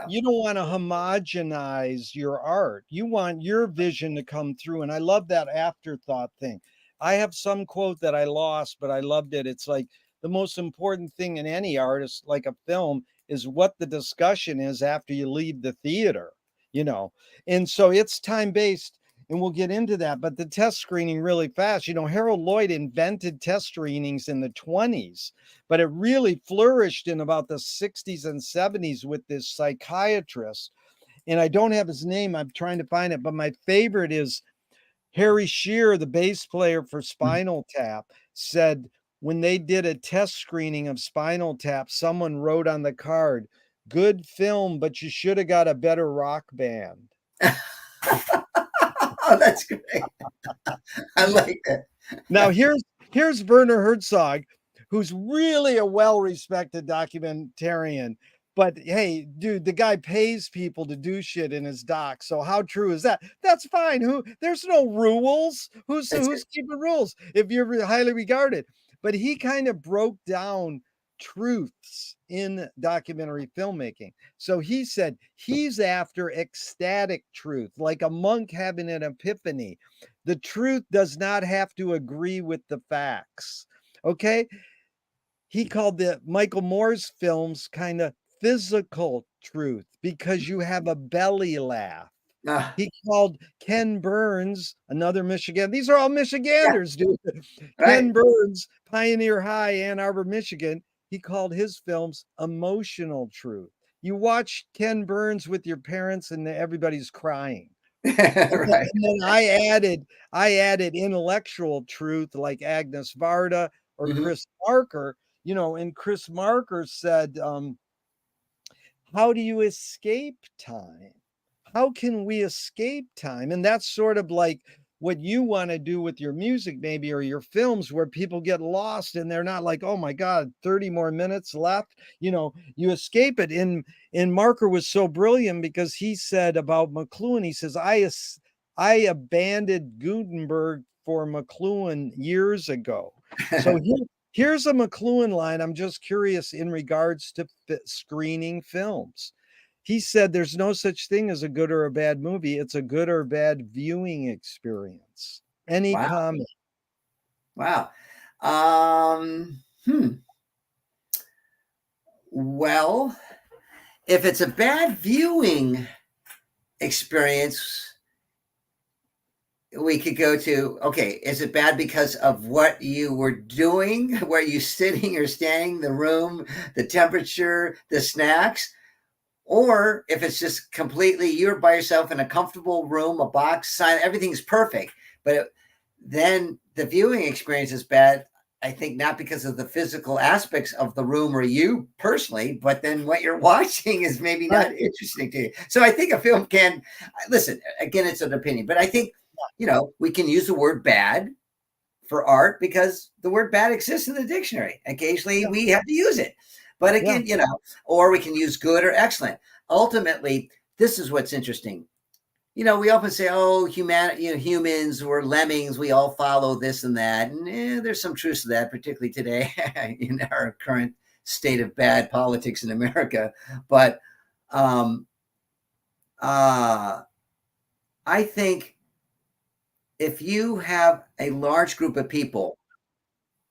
You don't want to homogenize your art. You want your vision to come through. And I love that afterthought thing. I have some quote that I lost, but I loved it. It's like the most important thing in any artist, like a film, is what the discussion is after you leave the theater, And so it's time-based, and we'll get into that. But the test screening really fast. Harold Lloyd invented test screenings in the 20s, but it really flourished in about the 60s and 70s with this psychiatrist. And I don't have his name. I'm trying to find it. But my favorite is Harry Shearer, the bass player for Spinal Tap, said when they did a test screening of Spinal Tap, someone wrote on the card, "Good film, but you should have got a better rock band." Oh, that's great. I like it. Now here's Werner Herzog, who's really a well-respected documentarian. But hey, dude, the guy pays people to do shit in his doc. So how true is that? That's fine. There's no rules. Who's keeping rules if you're highly regarded? But he kind of broke down truths in documentary filmmaking. So he said he's after ecstatic truth, like a monk having an epiphany. The truth does not have to agree with the facts. Okay. He called the Michael Moore's films kind of physical truth because you have a belly laugh. He called Ken Burns, another Michigan. These are all Michiganders, dude. Right. Ken Burns, Pioneer High, Ann Arbor, Michigan. He called his films emotional truth. You watch Ken Burns with your parents and everybody's crying. Right. And then I added intellectual truth like Agnes Varda or Chris Marker, and Chris Marker said, how do you escape time? How can we escape time? And that's sort of like what you want to do with your music, maybe, or your films, where people get lost and they're not like, oh my God, 30 more minutes left. You escape it. And Marker was so brilliant because he said about McLuhan, he says, I abandoned Gutenberg for McLuhan years ago. So here's a McLuhan line. I'm just curious in regards to screening films. He said there's no such thing as a good or a bad movie. It's a good or bad viewing experience. Any Wow. comment? Wow. Well, if it's a bad viewing experience, we could go to, okay, is it bad because of what you were doing? Were you sitting or standing, the room, the temperature, the snacks? Or if it's just completely, you're by yourself in a comfortable room, a box, sign, everything's perfect. But then the viewing experience is bad, I think, not because of the physical aspects of the room or you personally, but then what you're watching is maybe not interesting to you. So I think a film can, listen, again, it's an opinion, but I think, we can use the word bad for art because the word bad exists in the dictionary. Occasionally we have to use it. But again, or we can use good or excellent. Ultimately, this is what's interesting. We often say, oh, humans were lemmings. We all follow this and that. And there's some truth to that, particularly today in our current state of bad politics in America. But I think if you have a large group of people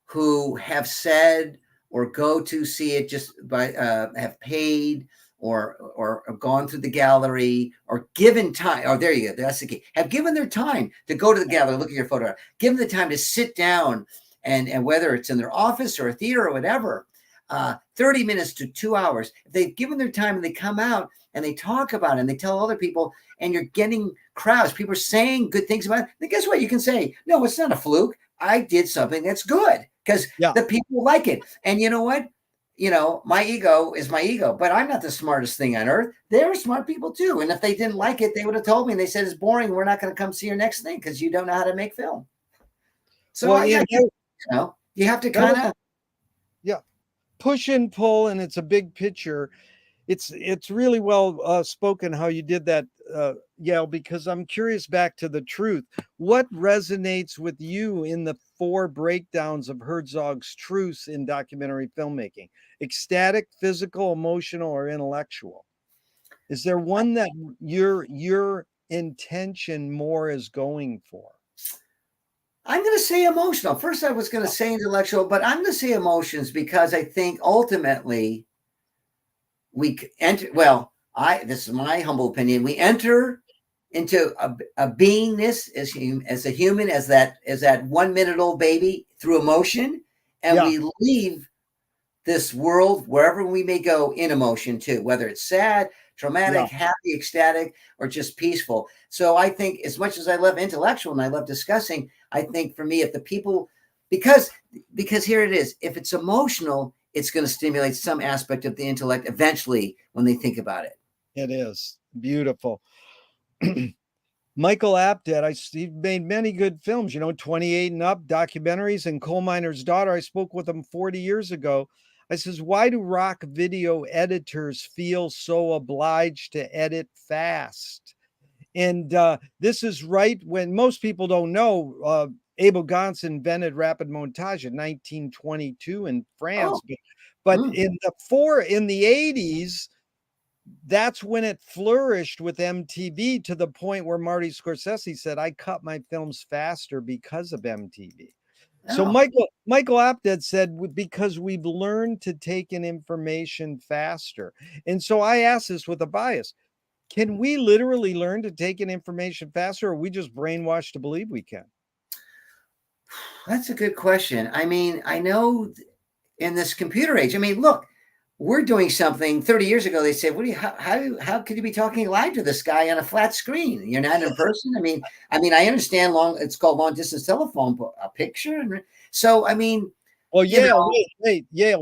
who have said or go to see it just by have paid or gone through the gallery or given time, there you go, that's the key, have given their time to go to the gallery, look at your photo, give them the time to sit down and whether it's in their office or a theater or whatever, 30 minutes to 2 hours, if they've given their time and they come out and they talk about it and they tell other people and you're getting crowds, people are saying good things about it, then guess what? You can say, no, it's not a fluke. I did something that's good because the people like it. And you know what? My ego is my ego, but I'm not the smartest thing on earth. They're smart people too. And if they didn't like it, they would have told me and they said, it's boring. We're not going to come see your next thing because you don't know how to make film. So you have to kind of. Yeah. Push and pull. And it's a big picture. It's really well spoken how you did that, Yale, because I'm curious back to the truth. What resonates with you in the 4 breakdowns of Herzog's truths in documentary filmmaking? Ecstatic, physical, emotional, or intellectual? Is there one that your intention more is going for? I'm going to say emotional. First, I was going to say intellectual, but I'm going to say emotions because I think ultimately we enter, this is my humble opinion, we enter into a beingness as a human, as that 1 minute old baby through emotion, and we leave this world wherever we may go in emotion too, whether it's sad, traumatic, happy, ecstatic, or just peaceful. So I think as much as I love intellectual and I love discussing, I think for me, if the people, because here it is, if it's emotional, it's going to stimulate some aspect of the intellect eventually when they think about it. It is beautiful. Michael Apted, he made many good films, 28 and Up, documentaries, and Coal Miner's Daughter. I spoke with him 40 years ago. I says, why do rock video editors feel so obliged to edit fast? And this is right when most people don't know, Abel Gance invented rapid montage in 1922 in France. But in the 80s, that's when it flourished with MTV to the point where Marty Scorsese said, I cut my films faster because of MTV. So Michael Apted said, because we've learned to take in information faster. And so I asked this with a bias. Can we literally learn to take in information faster, or are we just brainwashed to believe we can? That's a good question. I mean, I know in this computer age, I mean, look, we're doing something 30 years ago. They said, how could you be talking live to this guy on a flat screen? You're not in person. I mean, I understand it's called long distance telephone, but a picture. So, I mean, well, Yale,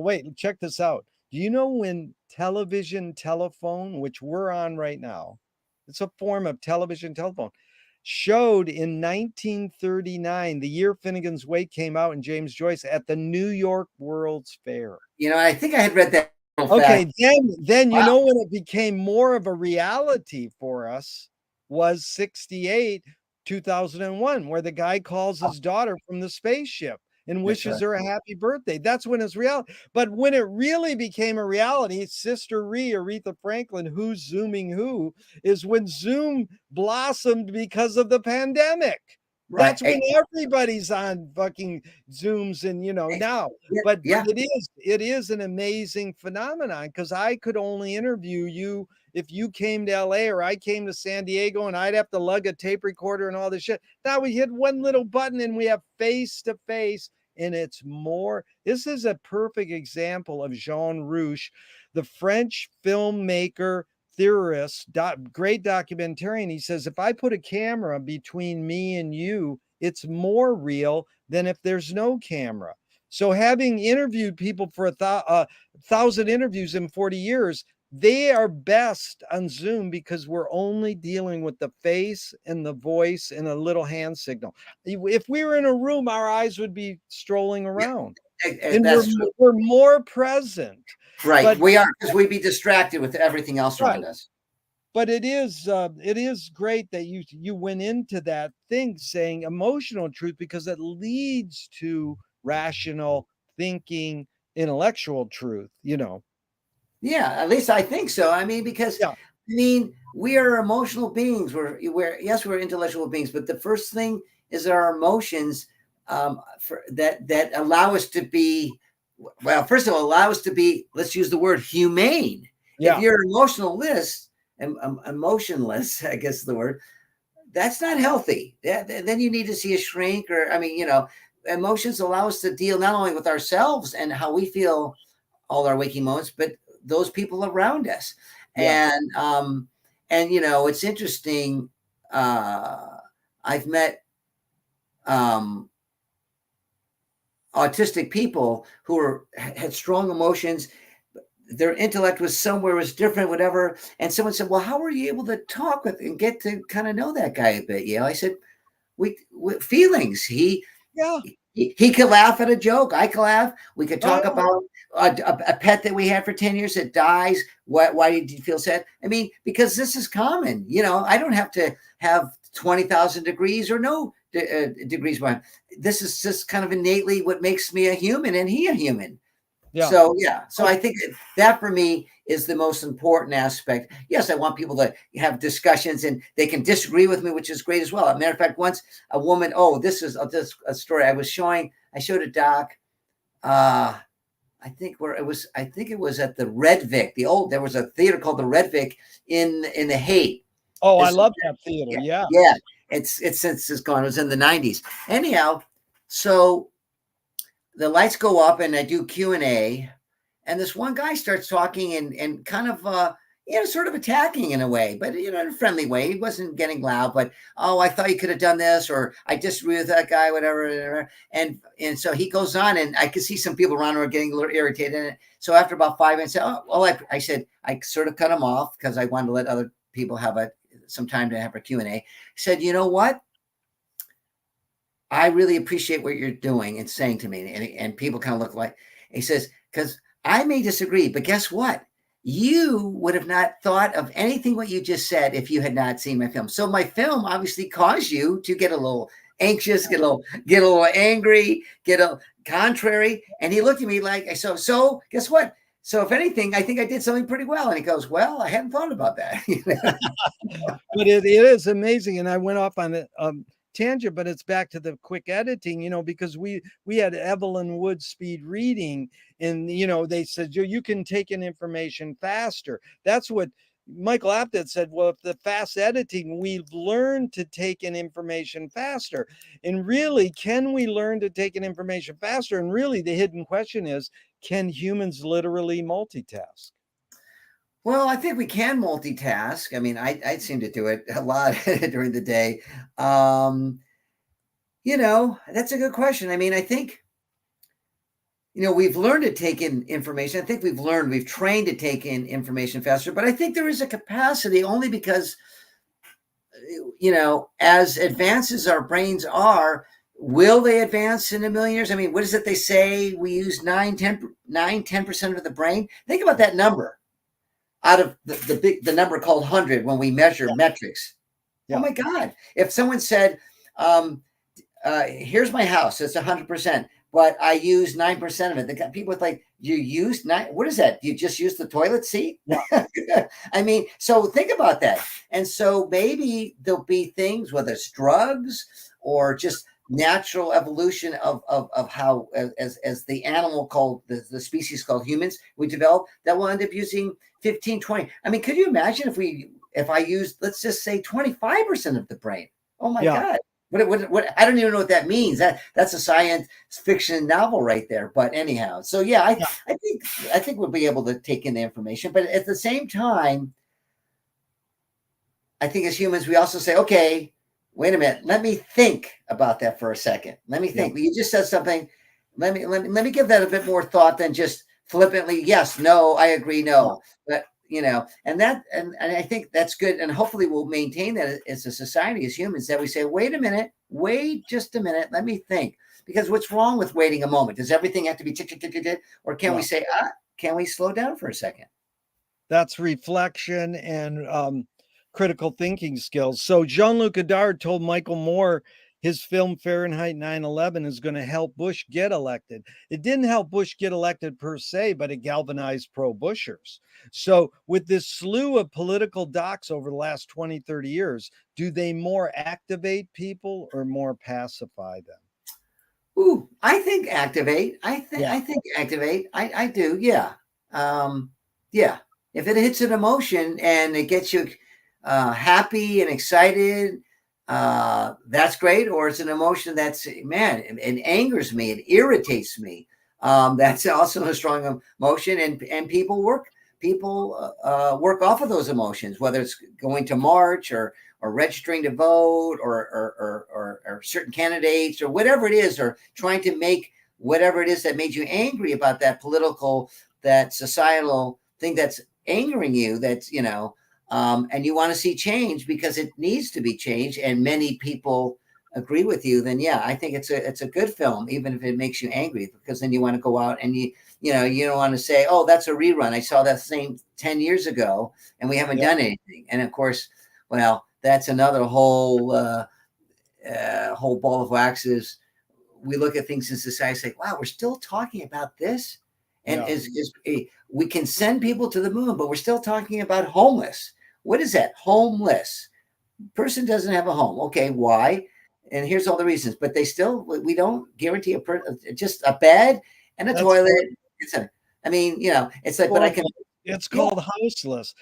wait, check this out. Do you know when television telephone, which we're on right now, it's a form of television telephone. showed in 1939, the year Finnegan's Wake came out and James Joyce, at the New York World's Fair. I think I had read that Okay, fact. then Wow. when it became more of a reality for us was 68, 2001, where the guy calls his daughter from the spaceship and wishes her a happy birthday. That's when it's reality. But when it really became a reality, Sister Aretha Franklin, who's Zooming who, is when Zoom blossomed because of the pandemic. Right. That's when everybody's on fucking Zooms and now. But it is an amazing phenomenon, because I could only interview you if you came to LA or I came to San Diego, and I'd have to lug a tape recorder and all this shit. Now we hit one little button and we have face to face, and it's more. This is a perfect example of Jean Rouch, the French filmmaker, theorist, great documentarian. He says, if I put a camera between me and you, it's more real than if there's no camera. So having interviewed people for 1,000 interviews in 40 years, they are best on Zoom because we're only dealing with the face and the voice and a little hand signal. If we were in a room, our eyes would be strolling around. And we're more present. Right. But we are, because we'd be distracted with everything else around us. But it is great that you went into that thing saying emotional truth, because it leads to rational thinking, intellectual truth, Yeah, at least I think so. I mean, because we are emotional beings. We're intellectual beings, but the first thing is our emotions that allow us to be, well, first of all, allow us to be, let's use the word humane. If you're emotionless, I guess is the word, that's not healthy. Then you need to see a shrink, or, emotions allow us to deal not only with ourselves and how we feel all our waking moments, but those people around us. And it's interesting. I've met autistic people who had strong emotions. Their intellect was different, whatever. And someone said, well, how were you able to talk with and get to kind of know that guy a bit? I said, we feelings. He could laugh at a joke. I could laugh. We could talk about a pet that we had for 10 years that dies. Why did you feel sad? I mean, because this is common. I don't have to have 20,000 degrees or no degrees. This is just kind of innately what makes me a human and he a human. So I think that for me is the most important aspect. Yes, I want people to have discussions and they can disagree with me, which is great as well. As a matter of fact, once a woman, this is a story I showed a doc. I think it was at the Red Vic. There was a theater called the Red Vic in the Haight. Oh, I love that theater. Yeah. It's since it's gone. It was in the 90s. Anyhow, so the lights go up and I do Q&A, and this one guy starts talking and kind of sort of attacking in a way, but in a friendly way. He wasn't getting loud, but I thought you could have done this, or I disagree with that guy, whatever. And so he goes on, and I could see some people around who are getting a little irritated. And so after about 5 minutes, I said, I sort of cut him off because I wanted to let other people have some time to have a Q&A. I said, you know what? I really appreciate what you're doing and saying to me. And people kind of look like, he says, because I may disagree, but guess what? You would have not thought of anything what you just said if you had not seen my film. So my film obviously caused you to get a little anxious, get a little angry, get a contrary. And he looked at me like, so guess what? So if anything, I think I did something pretty well. And he goes, well, I hadn't thought about that. But it is amazing. And I went off on it. Tangent, but it's back to the quick editing, because we had Evelyn Wood speed reading, and they said you can take in information faster. That's what Michael Apted said. Well, if the fast editing, we've learned to take in information faster. And really, can we learn to take in information faster? And really, the hidden question is, can humans literally multitask? Well, I think we can multitask. I mean, I seem to do it a lot during the day. That's a good question. I mean, I think, we've learned to take in information. I think we've trained to take in information faster, but I think there is a capacity only because as advanced as our brains are, will they advance in a million years? I mean, what is it they say? We use 10% of the brain. Think about that number out of the number called 100 when we measure metrics. Yeah. Oh my God. If someone said, here's my house, it's 100%, but I use 9% of it. The people with like, you use 9, what is that? You just use the toilet seat? Yeah. I mean, so think about that. And so maybe there'll be things, whether it's drugs or just natural evolution of how, as the animal called, the species called humans, we develop, that will end up using 15, 20. I mean, could you imagine if I used, let's just say 25% of the brain? Oh my God. What I don't even know what that means. That's a science fiction novel right there. But anyhow, so yeah, I think we'll be able to take in the information. But at the same time, I think as humans, we also say, okay, wait a minute, let me think about that for a second. Let me think. You just said something. Let me give that a bit more thought than just flippantly, yes, no, I agree, no. But and I think that's good. And hopefully we'll maintain that as a society, as humans, that we say, wait just a minute, let me think. Because what's wrong with waiting a moment? Does everything have to be tick, or can we say, can we slow down for a second? That's reflection and critical thinking skills. So Jean-Luc Godard told Michael Moore his film Fahrenheit 9/11 is going to help Bush get elected. It didn't help Bush get elected per se, but it galvanized pro-Bushers. So with this slew of political docs over the last 20, 30 years, do they more activate people or more pacify them? Ooh, I think activate. I think activate. I do. Yeah. Yeah. If it hits an emotion and it gets you happy and excited, that's great. Or it's an emotion that's, man, it angers me, it irritates me. That's also a strong emotion, and people work off of those emotions, whether it's going to march or registering to vote or certain candidates or whatever it is, or trying to make whatever it is that made you angry about that societal thing that's angering you, that's, and you want to see change because it needs to be changed, and many people agree with you, then yeah, I think it's a good film, even if it makes you angry, because then you want to go out and you don't want to say, oh, that's a rerun. I saw that same 10 years ago and we haven't done anything. And of course, well, that's another whole ball of wax. Is we look at things in society, say, wow, we're still talking about this. And we can send people to the moon, but we're still talking about homeless. What is that? Homeless. Person doesn't have a home. Okay, why? And here's all the reasons. But we don't guarantee just a bed and a toilet. It's like, but I can. It's called houseless.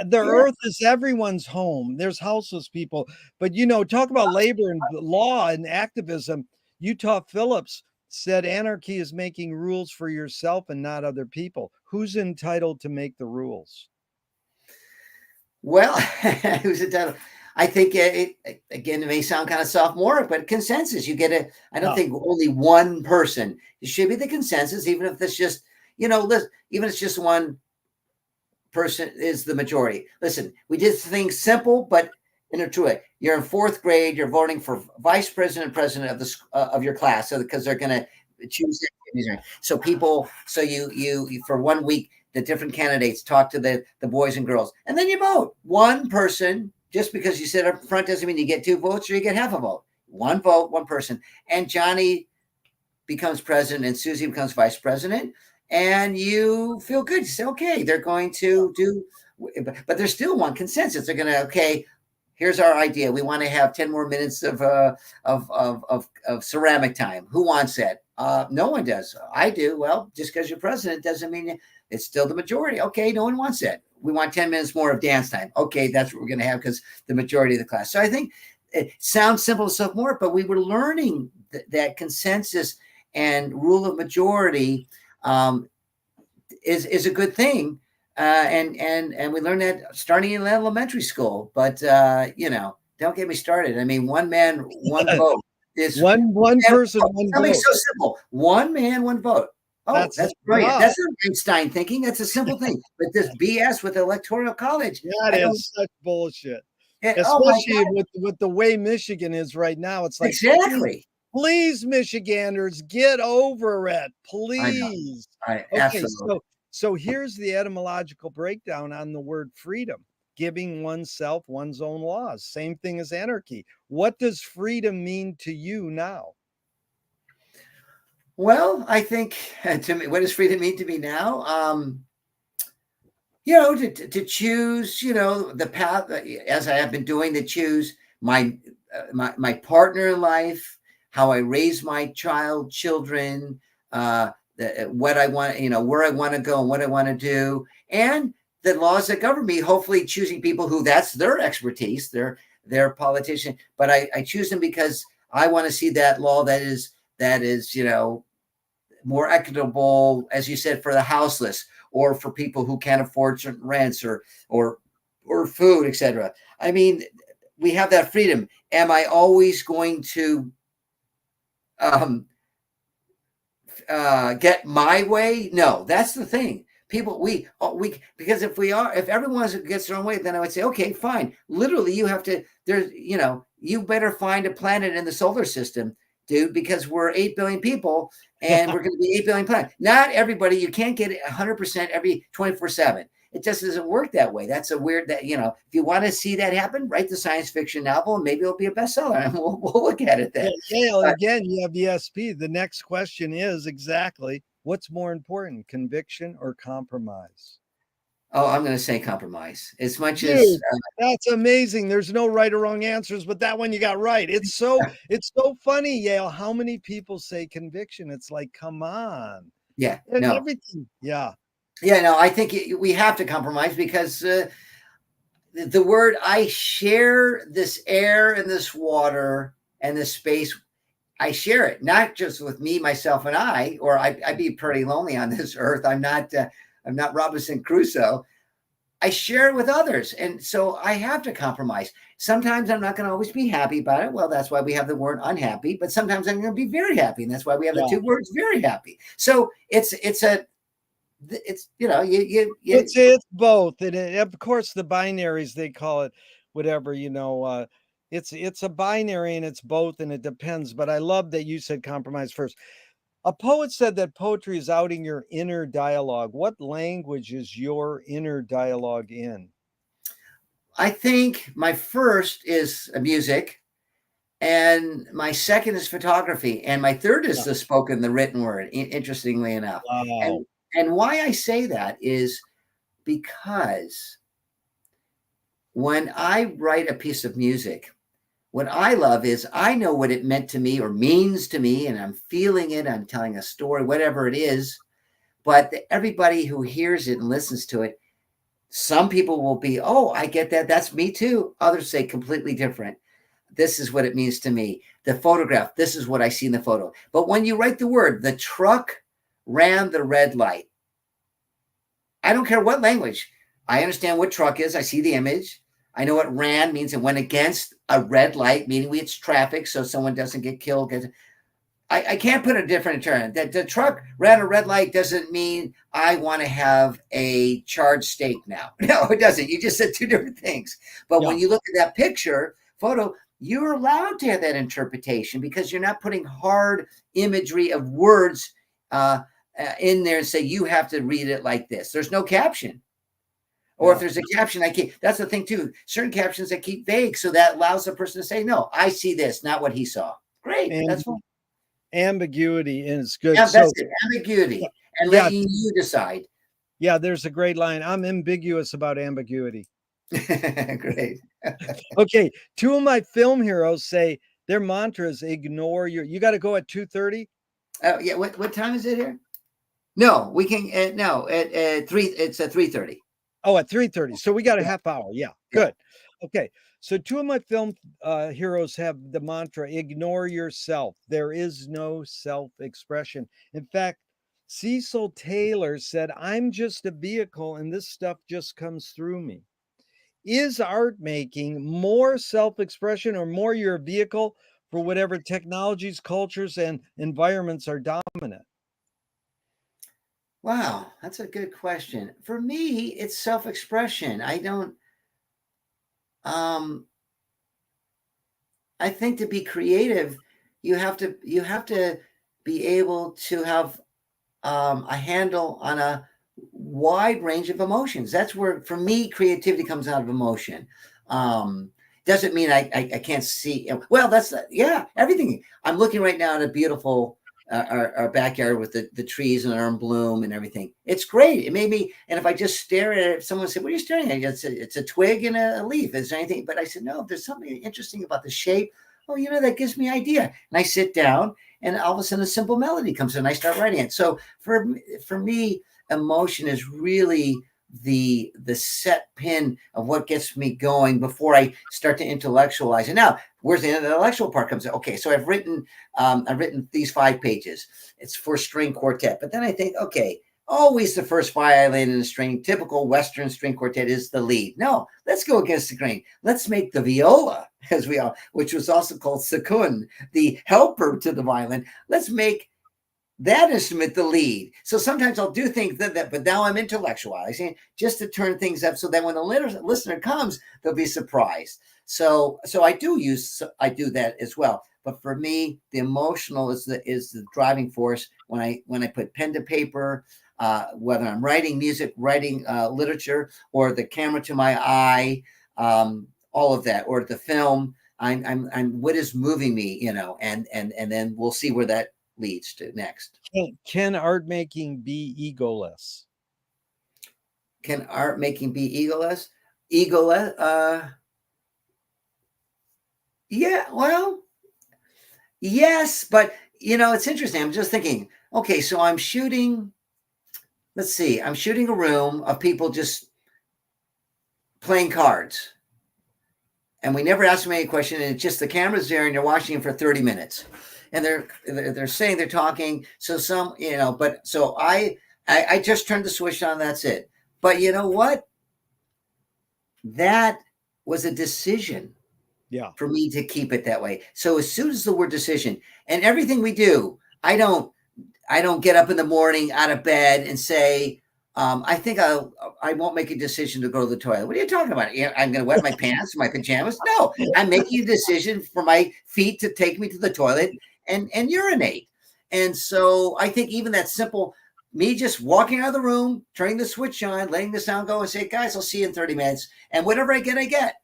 The earth is everyone's home. There's houseless people. But, talk about labor and law and activism. Utah Phillips said anarchy is making rules for yourself and not other people. Who's entitled to make the rules? Well, who's entitled? I think it may sound kind of sophomoric, but consensus. I don't think only one person. It should be the consensus, even if it's just, even if it's just one person is the majority. Listen, we did things simple, but in a true way. You're in fourth grade. You're voting for vice president, president of your class, because they're going to choose. So you for 1 week, the different candidates talk to the boys and girls, and then you vote. One person, just because you sit up front doesn't mean you get 2 votes or you get half a vote. One vote, one person. And Johnny becomes president and Susie becomes vice president, and you feel good. You say, okay, they're going to do, but there's still one consensus. They're going to, okay, here's our idea. We want to have 10 more minutes of ceramic time. Who wants that? No one does. I do. Well, just because you're president doesn't mean it's still the majority. Okay, no one wants that. We want 10 minutes more of dance time. Okay, that's what we're going to have because the majority of the class. So I think it sounds simple stuff more, but we were learning that consensus and rule of majority is a good thing. And we learned that starting in elementary school, but don't get me started. I mean, one man, one vote is one person, one vote. So simple. One man, one vote. Oh, that's brilliant. Wow. That's not Einstein thinking. That's a simple thing. But this BS with electoral college. That is such bullshit. Oh my Especially God, with the way Michigan is right now. It's like, please, exactly. please, Michiganders, get over it, I know. please. I Okay, absolutely. so here's the etymological breakdown on the word freedom. Giving oneself one's own laws. Same thing as anarchy. What does freedom mean to you now? Well, I think to me, what does freedom mean to me now? To choose, the path as I have been doing, to choose my partner in life, how I raise my children, what I want, where I want to go and what I want to do, and the laws that govern me. Hopefully, choosing people who that's their expertise, they're politician, but I choose them because I want to see that law that is more equitable, as you said, for the houseless or for people who can't afford certain rents or food, etc. I mean, we have that freedom. Am I always going to um, get my way? No, that's the thing. People, we because if everyone gets their own way, then I would say, okay, fine. Literally, you have to. You better find a planet in the solar system, dude, because we're 8 billion people, and we're going to be 8 billion planets. Not everybody. You can't get 100% every 24/7. It just doesn't work that way. That's a weird that if you want to see that happen, write the science fiction novel, and maybe it'll be a bestseller, and we'll look at it Yeah, then. Yale, But again, you have ESP. The next question is exactly what's more important, conviction or compromise? oh, I'm going to say compromise. As much as Dude, that's amazing. There's no right or wrong answers, but that one you got right. It's so funny, Yale, how many people say conviction. It's like, come on. yeah, And no, everything. Yeah. yeah, no. I think we have to compromise because the word I share this air and this water and this space. I share it not just with me, myself, and I, or I'd be pretty lonely on this earth. I'm not Robinson Crusoe. I share it with others. And so I have to compromise. Sometimes I'm not going to always be happy about it. Well, that's why we have the word unhappy, but sometimes I'm going to be very happy. And that's why we have the Yeah. two words very happy. So it's, It's both. And of course the binaries they call it whatever, it's a binary and it's both and it depends, but I love that you said compromise first. A poet said that poetry is outing your inner dialogue. What language is your inner dialogue in? I think my first is music and my second is photography. And my third is Yeah. the written word, interestingly enough. Wow. And why I say that is because when I write a piece of music, what I love is I know what it meant to me or means to me, and I'm feeling it. I'm telling a story, whatever it is. But everybody who hears it and listens to it, some people will be, oh, I get that. That's me too. Others say completely different. This is what it means to me. The photograph, this is what I see in the photo. But when you write the word, the truck ran the red light. I don't care what language. I understand what truck is. I see the image. I know what ran means it went against a red light, meaning it's traffic, so someone doesn't get killed. I can't put a different term. That the truck ran a red light doesn't mean I want to have a charred steak now. No, it doesn't. You just said two different things. But Yeah. when you look at that photo, you're allowed to have that interpretation because you're not putting hard imagery of words in there and say you have to read it like this. There's no caption. Or if Yeah. there's a caption, that's the thing too. Certain captions that keep vague, so that allows the person to say, "No, I see this, not what he saw." Great, And that's fine. ambiguity is good. Yeah, that's So it. Ambiguity and yeah, letting you decide. yeah, there's a great line. I'm ambiguous about ambiguity. Great. Okay, two of my film heroes say their mantra is ignore you got to go at 2:30. Oh yeah. What time is it here? No, we can. No, at 3. It's at 3:30. Oh, at 3:30. So we got a Yeah, half hour. Yeah, yeah. good. Okay. So two of my film heroes have the mantra ignore yourself. There is no self expression. In fact, Cecil Taylor said, I'm just a vehicle and this stuff just comes through me. Is art making more self expression or more your vehicle for whatever technologies, cultures, and environments are dominant? Wow, that's a good question. For me, it's self-expression. I think to be creative, you have to be able to have a handle on a wide range of emotions. That's where, for me, creativity comes out of emotion. Doesn't mean I can't see. Well, that's yeah, everything. I'm looking right now at a beautiful our backyard with the trees and are in bloom and everything. It's great. It made me. And if I just stare at it, if someone said, "What are you staring at?" It's a twig and a leaf. Is there anything? But I said, no. There's something interesting about the shape. Oh, that gives me idea. And I sit down, and all of a sudden, a simple melody comes in. And I start writing it. So for me, emotion is really the set pin of what gets me going before I start to intellectualize it. Now, where's the intellectual part comes in? Okay, so I've written these 5 pages. It's for string quartet, but then I think, okay, always the first violin in a string, typical Western string quartet is the lead. No, let's go against the grain. Let's make the viola, which was also called secund, the helper to the violin. Let's make that instrument the lead. So sometimes I'll do things that but now I'm intellectualizing just to turn things up so that when the listener comes, they'll be surprised. So I do that as well. But for me, the emotional is the driving force when I put pen to paper, whether I'm writing music, writing literature, or the camera to my eye, all of that, or the film. I'm what is moving me, and then we'll see where that leads to next. Can art making be egoless? Can art making be egoless? Egoless? Yeah, well, yes, but it's interesting. I'm just thinking, okay, so I'm shooting, let's see, I'm shooting a room of people just playing cards. And we never ask them any question, and it's just the camera's there and you're watching them for 30 minutes. And they're saying they're talking. So I just turned the switch on. That's it. But you know what? That was a decision. Yeah. For me to keep it that way. So as soon as the word decision, and everything we do, I don't get up in the morning out of bed and say, I think I won't make a decision to go to the toilet. What are you talking about? I'm going to wet my pants, my pajamas. No, I'm making a decision for my feet to take me to the toilet and urinate. And so I think even that simple, me just walking out of the room, turning the switch on, letting the sound go and say, guys, I'll see you in 30 minutes. And whatever I get.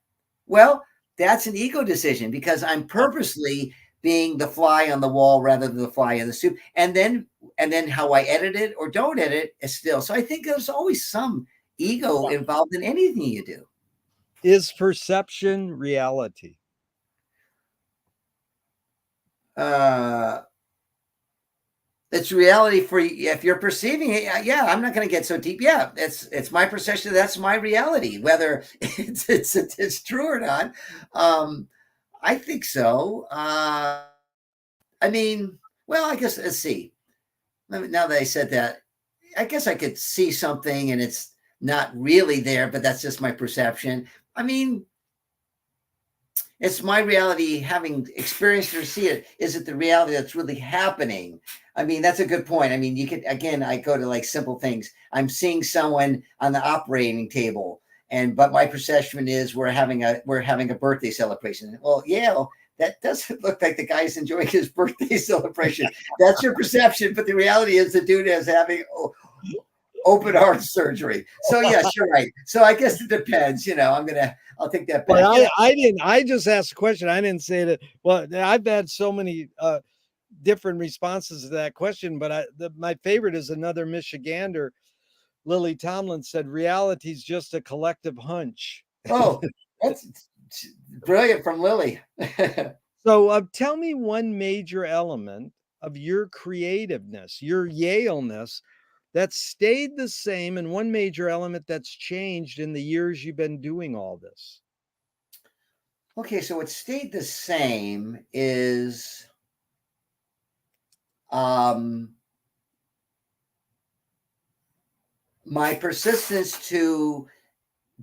Well, that's an ego decision because I'm purposely being the fly on the wall rather than the fly in the soup. And then how I edit it or don't edit is still. So I think there's always some ego involved in anything you do. Is perception reality? It's reality for you if you're perceiving it. Yeah, I'm not going to get so deep. Yeah, it's my perception. That's my reality, whether it's true or not. I think so. I mean, well, I guess let's see. Now that I said that, I guess I could see something and it's not really there, but that's just my perception. I mean, it's my reality having experienced or see it. Is it the reality that's really happening? I mean, that's a good point. I mean, you could, again, I go to like simple things. I'm seeing someone on the operating table but my perception is we're having a birthday celebration. Well, yeah, that doesn't look like the guy's enjoying his birthday celebration. That's your perception. But the reality is the dude is having open heart surgery. So yes, you're right. So I guess it depends. I'll take that back. But I just asked a question. I didn't say that. Well, I've had so many different responses to that question, but my favorite is another Michigander, Lily Tomlin, said reality is just a collective hunch. Oh, that's brilliant from Lily. So tell me one major element of your creativeness, your Yale-ness, that stayed the same, and one major element that's changed in the years you've been doing all this. Okay, so what stayed the same is my persistence to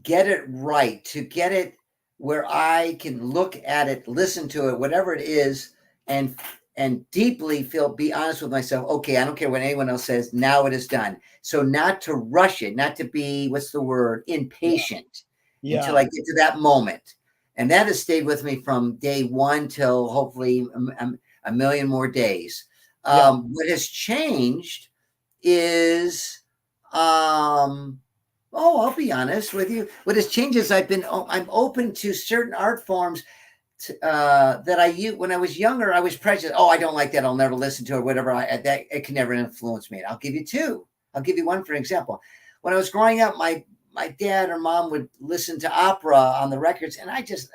get it right, to get it where I can look at it, listen to it, whatever it is, and deeply be honest with myself. Okay, I don't care what anyone else says. Now it is done. So not to rush it, not to be, what's the word, impatient until I get to that moment. And that has stayed with me from day one till hopefully a million more days. What has changed is, I'll be honest with you. What has changed is I'm open to certain art forms that I used when I was younger. I was prejudiced. Oh, I don't like that. I'll never listen to it. Whatever. That it can never influence me. And I'll give you two. I'll give you one for example. When I was growing up, my dad or mom would listen to opera on the records, and I just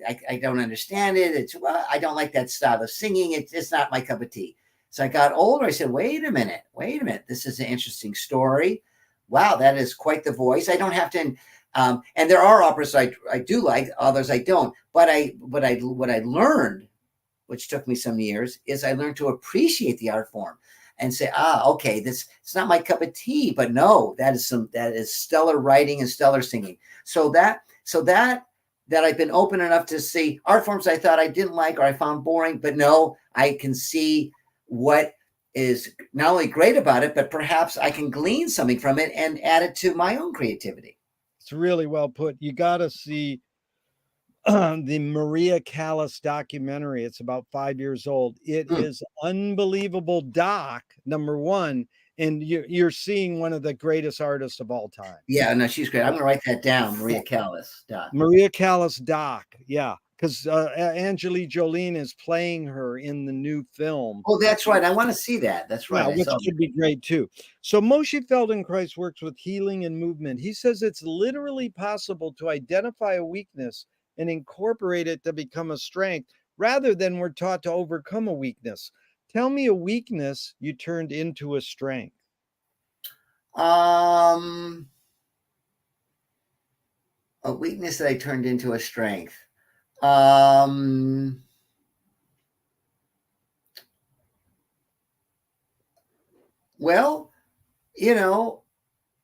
I don't understand it. I don't like that style of singing. It's not my cup of tea. So I got older. I said, wait a minute. This is an interesting story. Wow, that is quite the voice. I don't have to. And there are operas I do like, others I don't. But what I learned, which took me some years, is I learned to appreciate the art form and say, okay, it's not my cup of tea, but no, that is stellar writing and stellar singing. So that I've been open enough to see art forms I thought I didn't like or I found boring, but no, I can see what is not only great about it, but perhaps I can glean something from it and add it to my own creativity. It's really well put. You got to see the Maria Callas documentary. It's about 5 years old. It is unbelievable doc, number one, and you're seeing one of the greatest artists of all time. Yeah, no, she's great. I'm going to write that down, Maria Callas doc. Maria Callas doc, yeah, because Angelique Jolene is playing her in the new film. Oh, that's right. I want to see that. That's right. Yeah, which could be great too. So Moshe Feldenkrais works with healing and movement. He says it's literally possible to identify a weakness and incorporate it to become a strength rather than we're taught to overcome a weakness. Tell me a weakness you turned into a strength. A weakness that I turned into a strength. Well,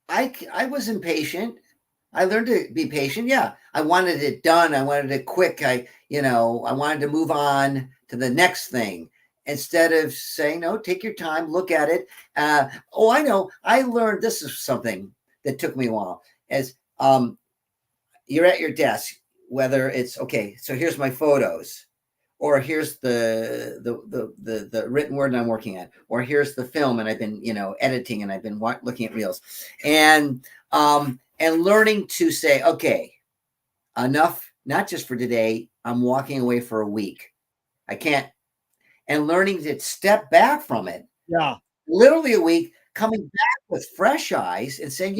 I was impatient. I learned to be patient. Yeah. I wanted it done. I wanted it quick. I wanted to move on to the next thing instead of saying, no, take your time, look at it. I know. I learned, this is something that took me a while, as you're at your desk, whether it's, okay, so here's my photos, or here's the written word I'm working at, or here's the film and I've been, editing and I've been looking at reels, and learning to say, okay, enough, not just for today. I'm walking away for a week. I can't, and learning to step back from it. Yeah. Literally a week, coming back with fresh eyes and saying,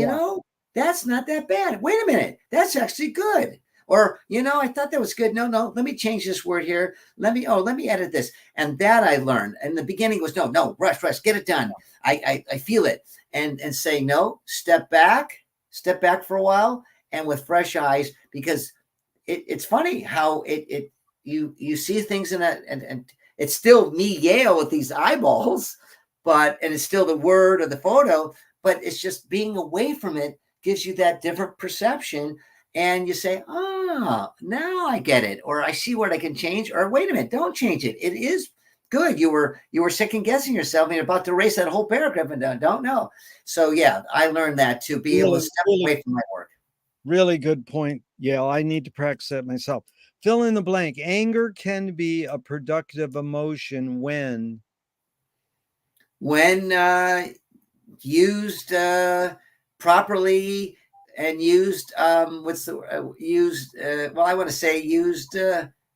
that's not that bad. Wait a minute. That's actually good. Or, I thought that was good. No, let me change this word here. Let me edit this. And that I learned. And the beginning was, no, rush, get it done. I feel it. And say, no, step back for a while and with fresh eyes, because it's funny how you see things in that, and it's still me, Yale, with these eyeballs, and it's still the word or the photo, but it's just being away from it gives you that different perception. And you say, now I get it. Or I see what I can change. Or wait a minute, don't change it. It is good. You were second guessing yourself and you're about to erase that whole paragraph and don't know. So yeah, I learned that to be able to step away from my work. Really good point. Yeah, I need to practice that myself. Fill in the blank. Anger can be a productive emotion when used properly and used I want to say used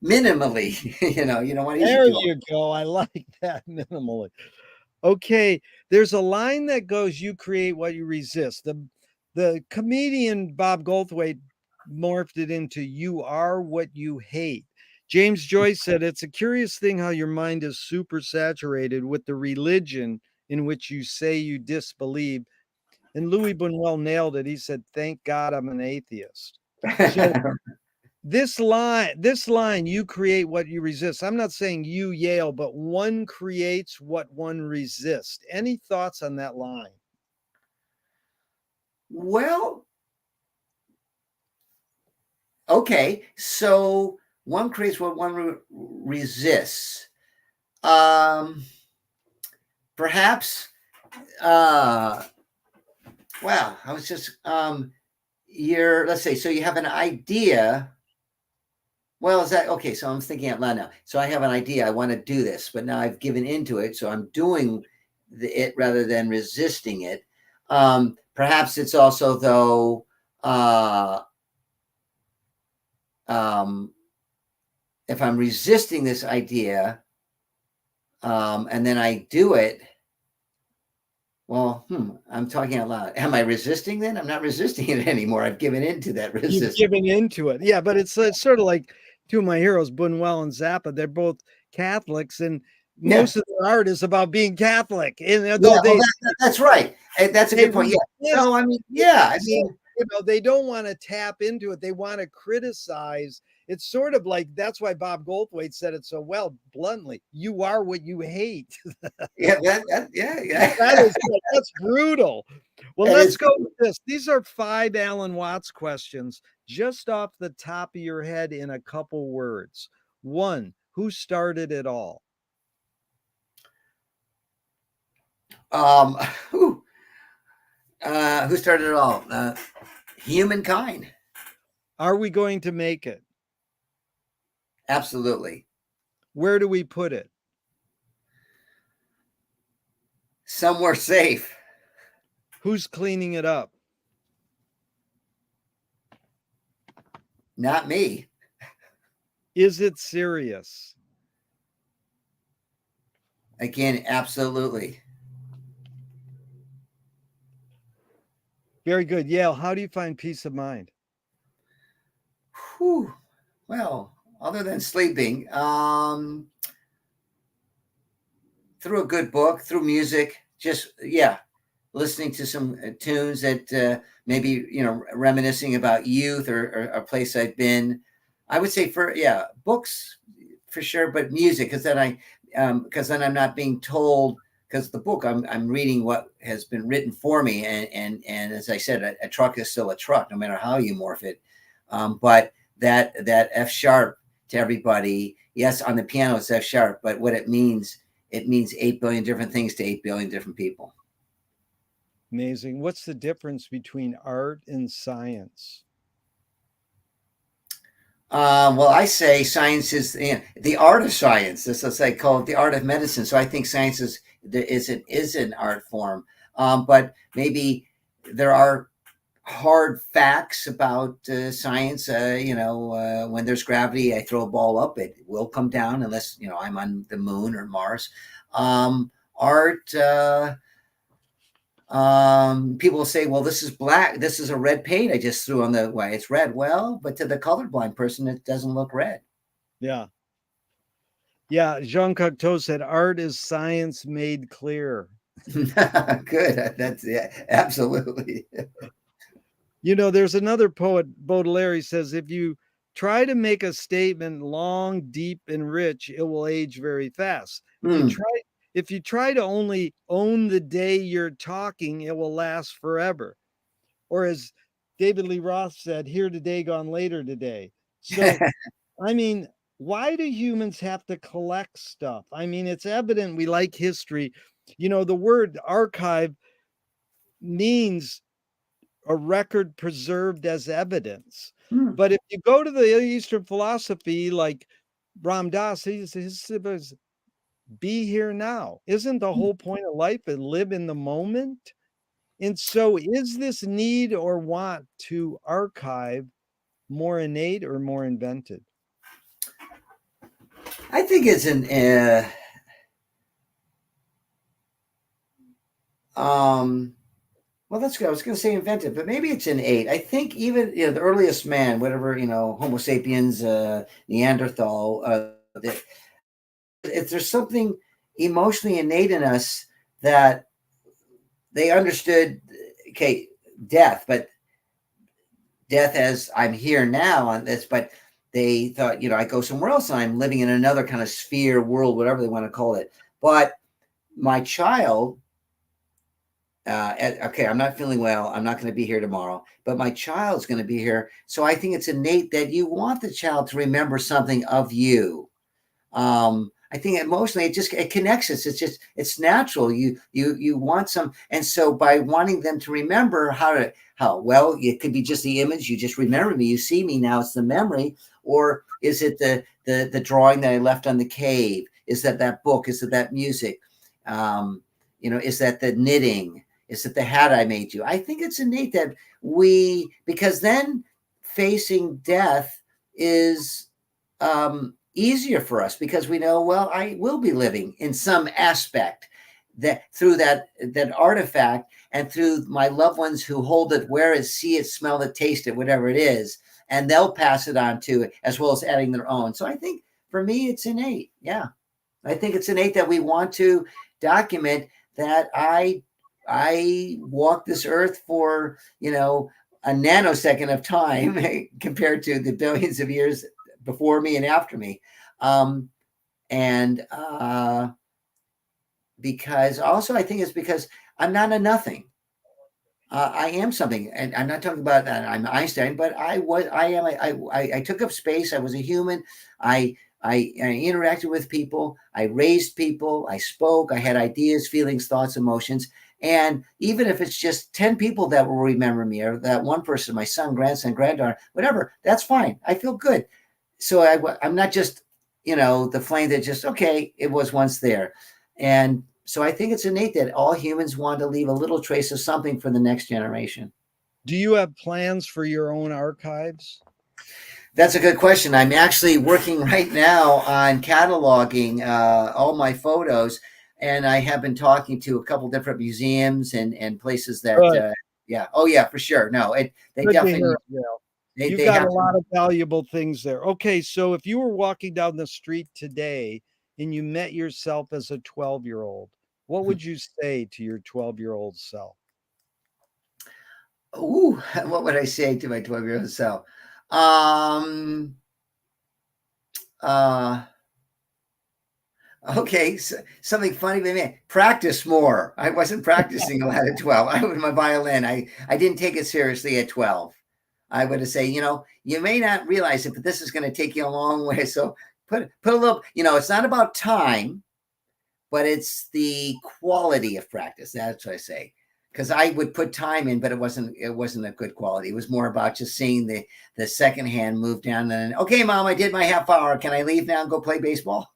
minimally. You don't want to use there you go. I like that, minimally. Okay, there's a line that goes, you create what you resist. The comedian Bob Goldthwait morphed it into, you are what you hate. James Joyce said, it's a curious thing how your mind is super saturated with the religion in which you say you disbelieve. And Louis Buñuel nailed it. He said, thank God I'm an atheist. So this line, you create what you resist. I'm not saying you, Yale, but one creates what one resists. Any thoughts on that line? Well, okay. So one creates what one resists. Perhaps, wow, I was just, let's say, so you have an idea Well, is that okay? So I'm thinking out loud now. So I have an idea. I want to do this, but now I've given into it. So I'm doing it rather than resisting it. Perhaps it's also, though, um, if I'm resisting this idea, and then I do it, well, I'm talking out loud. Am I resisting then? I'm not resisting it anymore. I've given into that You've resistance. given into it. Yeah, but it's sort of like two of my heroes, Buñuel and Zappa. They're both Catholics, and Yeah. most of their art is about being Catholic. And Yeah. though Oh, that's right. That's a they good point. Yeah. resist No, I mean, it, yeah. I so, mean, they don't want to tap into it. They want to criticize. It's sort of like that's why Bob Goldthwait said it so well, bluntly. You are what you hate. yeah, yeah, That's brutal. Well, that let's is. go with this. These are 5 Alan Watts questions just off the top of your head in a couple words. 1, who started it all? Um, who, who started it all? Humankind. Are we going to make it? Absolutely. Where do we put it? Somewhere safe. Who's cleaning it up? Not me. Is it serious? Again, absolutely. Very good. Yale, how do you find peace of mind? Whew. Well, other than sleeping, through a good book, through music, just, yeah, listening to some tunes that maybe, reminiscing about youth or a place I've been. I would say books for sure, but music, because then I'm not being told, because the book I'm reading what has been written for me, and as I said, a truck is still a truck, no matter how you morph it. But that F sharp to everybody, yes, on the piano it's F sharp, but what it means 8 billion different things to 8 billion different people. Amazing. What's the difference between art and science? Well, I say science is the art of science. This is I call it the art of medicine. So I think science is an art form, but maybe there are hard facts about science. When there's gravity, I throw a ball up, it will come down unless I'm on the moon or Mars. Art. People say, well, this is black, this is a red paint I just threw on the way, it's red. Well, but to the colorblind person it doesn't look red. Yeah. Jean Cocteau said art is science made clear. Good. That's, yeah, absolutely. There's another poet, Baudelaire, says if you try to make a statement long, deep, and rich, it will age very fast. If you try to only own the day you're talking, it will last forever. Or as David Lee Roth said, here today, gone later today. So, I mean, why do humans have to collect stuff? I mean, it's evident we like history. The word archive means a record preserved as evidence. But if you go to the Eastern philosophy, like Ram Dass, he says, be here now. Isn't the whole point of life to live in the moment? And so is this need or want to archive more innate or more invented? I think it's an well, that's good. I was going to say invented, but maybe it's innate. I think even the earliest man, whatever, Homo sapiens, Neanderthal, if there's something emotionally innate in us that they understood, okay, death, but death as I'm here now on this, but they thought, I go somewhere else and I'm living in another kind of sphere, world, whatever they want to call it. But my child, okay, I'm not feeling well, I'm not going to be here tomorrow, but my child's going to be here. So I think it's innate that you want the child to remember something of you. I I think emotionally it connects us. It's natural. You want some, and so by wanting them to remember how well, it could be just the image. You just remember me. You see me now. It's the memory, or is it the drawing that I left on the cave? Is that book? Is it that music? Is that the knitting? Is it the hat I made you? I think it's innate that because then facing death is easier for us, because we know, well, I will be living in some aspect that through that artifact, and through my loved ones who hold it, wear it, see it, smell it, taste it, whatever it is, and they'll pass it on to it, as well as adding their own. So I think for me, it's innate. Yeah. I think it's innate that we want to document that I walk this earth for, a nanosecond of time compared to the billions of years before me and after me. Because also, I think it's because I'm not a nothing. I am something, and I'm not talking about that I'm Einstein, but I took up space. I was a human. I interacted with people. I raised people. I spoke. I had ideas, feelings, thoughts, emotions. And even if it's just 10 people that will remember me, or that one person, my son, grandson, granddaughter, whatever, that's fine. I feel good. So I'm not just, the flame that just, okay, it was once there. And so I think it's innate that all humans want to leave a little trace of something for the next generation. Do you have plans for your own archives? That's a good question. I'm actually working right now on cataloging all my photos, and I have been talking to a couple different museums and places that, yeah. Oh yeah, for sure. No, they Good definitely, to hear, You've got a lot of valuable things there. Okay, so if you were walking down the street today and you met yourself as a 12-year-old, what would you say to your 12-year-old self? Ooh, what would I say to my 12-year-old self? Um, uh, okay, so something funny, but man, practice more. I wasn't practicing a lot at 12. I was my violin. I didn't take it seriously at 12. I would have said, you may not realize it, but this is going to take you a long way. So put a little, it's not about time, but it's the quality of practice. That's what I say. Because I would put time in, but it wasn't a good quality. It was more about just seeing the second hand move down. And then, okay, Mom, I did my half hour. Can I leave now and go play baseball?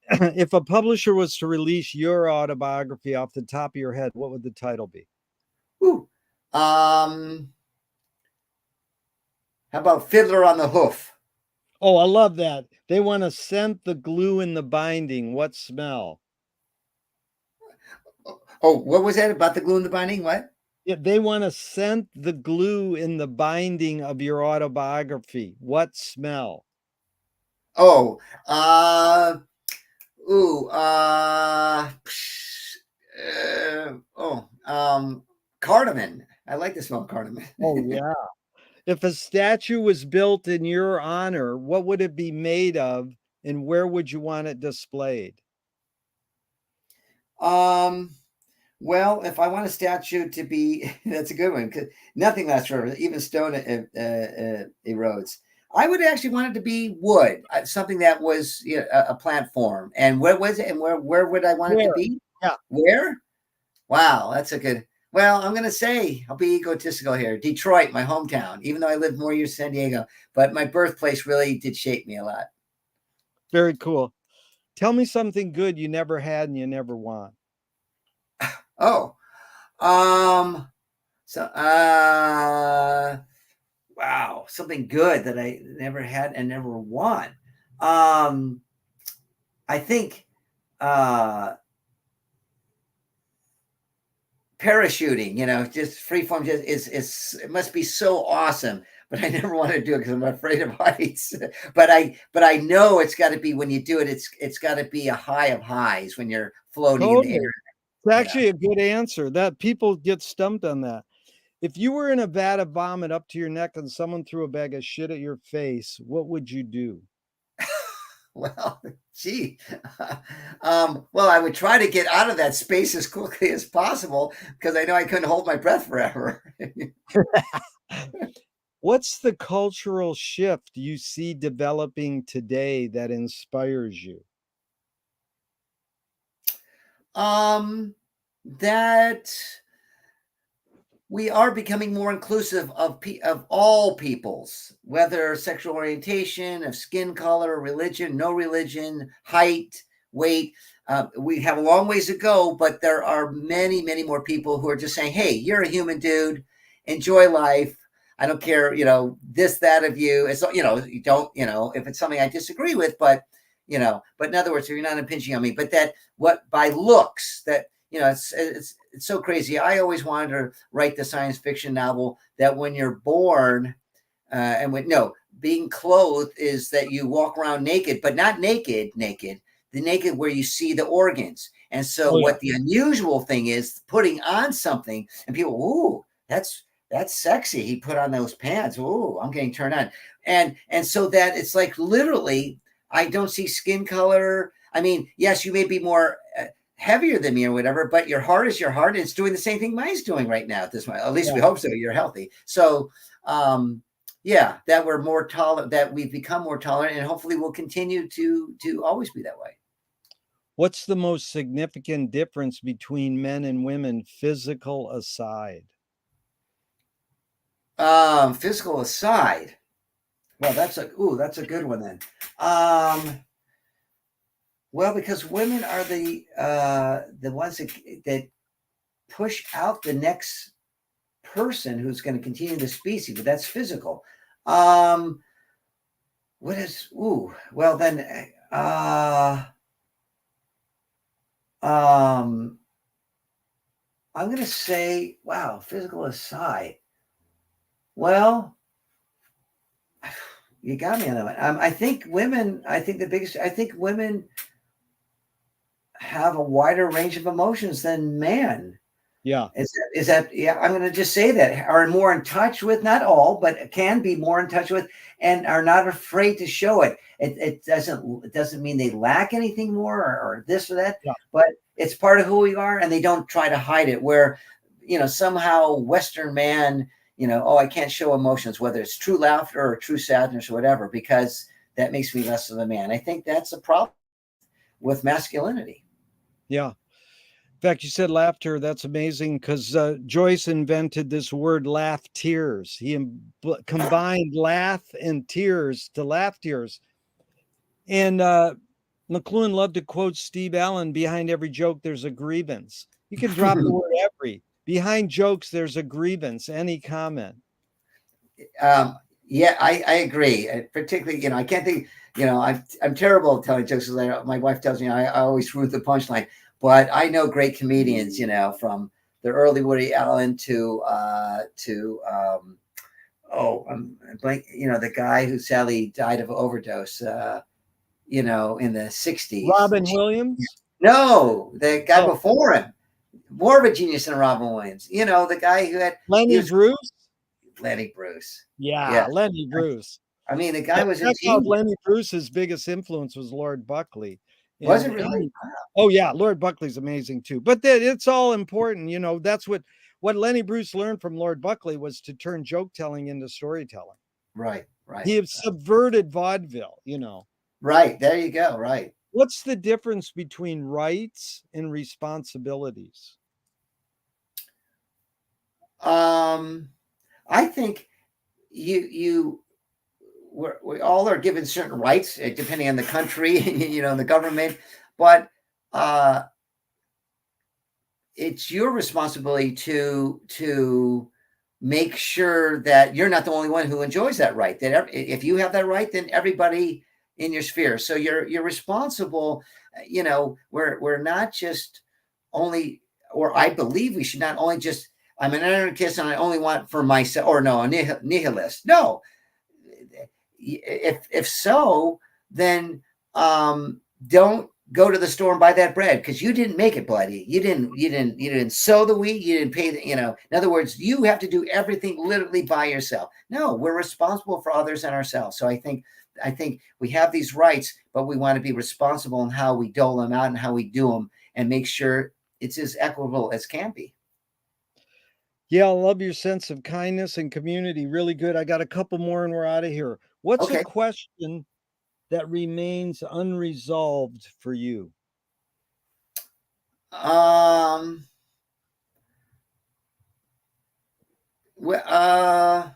If a publisher was to release your autobiography off the top of your head, what would the title be? Ooh. How about Fiddler on the Hoof? Oh, I love that. They want to scent the glue in the binding. What smell? Oh, what was that about the glue in the binding? What? Yeah, they want to scent the glue in the binding of your autobiography. What smell? Oh, cardamom. I like the smell of cardamom. Oh, yeah. If a statue was built in your honor, what would it be made of and where would you want it displayed? Well, if I want a statue to be, that's a good one, because nothing lasts forever, even stone erodes. I would actually want it to be wood, something that was a plant form. And where was it? And where would I want it to be? Yeah. Where? Wow, that's a good. Well, I'm going to say, I'll be egotistical here. Detroit, my hometown, even though I lived more years in San Diego, but my birthplace really did shape me a lot. Very cool. Tell me something good you never had and you never want. Oh, so, wow, something good that I never had and never won. I think, parachuting, just free form, it must be so awesome, but I never want to do it because I'm afraid of heights. but I know it's got to be, when you do it, it's got to be a high of highs when you're floating in the air. It's actually a good answer. That people get stumped on that. If you were in a vat of vomit up to your neck and someone threw a bag of shit at your face, what would you do? Well, gee. Well, I would try to get out of that space as quickly as possible, because I know I couldn't hold my breath forever. What's the cultural shift you see developing today that inspires you? That we are becoming more inclusive of all peoples, whether sexual orientation, of skin color, religion, no religion, height, weight. We have a long ways to go, but there are many, many more people who are just saying, "Hey, you're a human dude. Enjoy life. I don't care, this, that of you. It's you don't, if it's something I disagree with, but in other words, if you're not impinging on me, but that what by looks that." It's so crazy. I always wanted to write the science fiction novel that when you're born, and when no being clothed is that you walk around naked, but not naked, the naked where you see the organs. And so, Oh, yeah. what the unusual thing is putting on something, and people, ooh, that's sexy. He put on those pants. Ooh, I'm getting turned on, and so that it's like literally, I don't see skin color. I mean, yes, you may be more heavier than me or whatever, but your heart is your heart. And it's doing the same thing mine's doing right now at this point. At least we hope so. You're healthy. So, yeah, that we're more tolerant, that we've become more tolerant, and hopefully we'll continue to always be that way. What's the most significant difference between men and women, physical aside? Physical aside, well, that's a good one then. Well, because women are the ones that push out the next person who's going to continue the species, but that's physical. What is well then I'm going to say, wow, physical aside. Well, you got me on that one. I think women, I think women have a wider range of emotions than men. Yeah. Is that yeah, I'm going to just say that are more in touch with, not all, but can be more in touch with, and are not afraid to show it. It doesn't mean they lack anything more or this or that, Yeah. but it's part of who we are, and they don't try to hide it. Where somehow Western man, oh, I can't show emotions, whether it's true laughter or true sadness or whatever, because that makes me less of a man. I think that's a problem with masculinity. Yeah. In fact, you said laughter. That's amazing because Joyce invented this word laugh tears. He combined laugh and tears to laugh tears. And McLuhan loved to quote Steve Allen, behind every joke, there's a grievance. You can drop the word every. Behind jokes, there's a grievance. Any comment? Yeah, I agree. Particularly, I can't think, I'm terrible at telling jokes. My wife tells me I always ruin the punchline, but I know great comedians, from the early Woody Allen to I'm blank, the guy who sadly died of overdose, in the 60s. Robin Williams? No, the guy Oh, before him, more of a genius than Robin Williams. The guy who had Lenny Bruce? Lenny Bruce. Yeah, Yeah. Lenny Bruce. I mean, the guy was a That's how genius. Lenny Bruce's biggest influence was Lord Buckley. Was it And really? oh yeah, Lord Buckley's amazing too. But it's all important, that's what Lenny Bruce learned from Lord Buckley was to turn joke telling into storytelling. Right, right, He subverted vaudeville. right. There you go. Right. What's the difference between rights and responsibilities? I think we all are given certain rights depending on the country, the government, but it's your responsibility to make sure that you're not the only one who enjoys that right. That if you have that right, then everybody in your sphere. So you're responsible. We're not just only, or I believe we should not only just. I'm an anarchist and I only want for myself, or no, a nihilist. No, if so, then don't go to the store and buy that bread because you didn't make it, buddy. You didn't sow the wheat. You didn't pay the, in other words, you have to do everything literally by yourself. No, we're responsible for others and ourselves. So I think we have these rights, but we want to be responsible in how we dole them out and how we do them and make sure it's as equitable as can be. Yeah, I love your sense of kindness and community. Really good. I got a couple more and we're out of here. What's a Okay. question that remains unresolved for you? Um, well,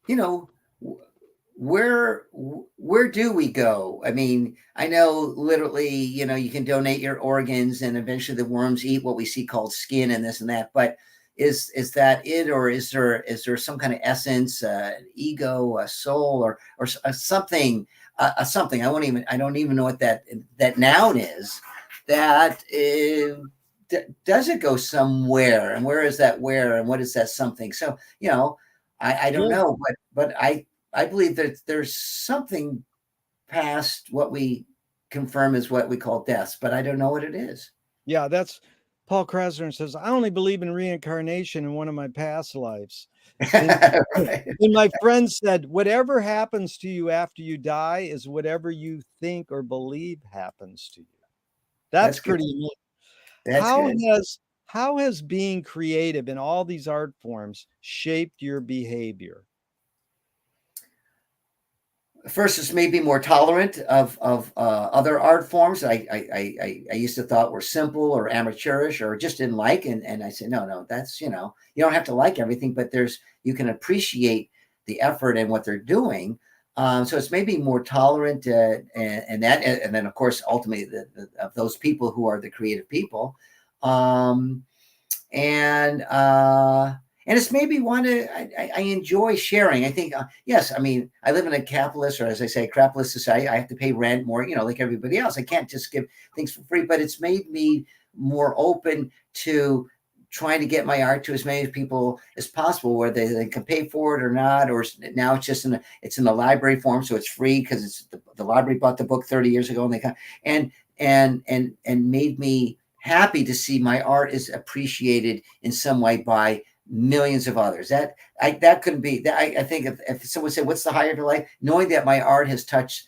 you know, where do we go? I mean, I know literally, you can donate your organs and eventually the worms eat what we see called skin and this and that, but is that it, or is there some kind of essence, ego, a soul, or something, something? I don't even know what that noun is. That does it go somewhere, and where is that where, and what is that something? So I don't Good. know, but I believe that there's something past what we confirm is what we call death, but I don't know what it is. Yeah, that's Paul Krasner says, I only believe in reincarnation in one of my past lives. And, Right. and my friend said, whatever happens to you after you die is whatever you think or believe happens to you. That's That's good. pretty neat. That's How good. has how has being creative in all these art forms shaped your behavior? First, it's made me more tolerant of other art forms I used to thought were simple or amateurish or just didn't like, and I said no, that's you don't have to like everything, but you can appreciate the effort and what they're doing. So it's made me more tolerant, and then of course ultimately of those people who are the creative people. Um, and uh and it's made me want to. I enjoy sharing. I think, yes, I mean, I live in a capitalist, or as I say, capitalist society. I have to pay rent more, like everybody else. I can't just give things for free, but it's made me more open to trying to get my art to as many people as possible, where they can pay for it or not, or now it's in the library form, so it's free because it's the library bought the book 30 years ago, and they and made me happy to see my art is appreciated in some way by millions of others. That couldn't be that. I think if someone said, "What's the higher delight?" Knowing that my art has touched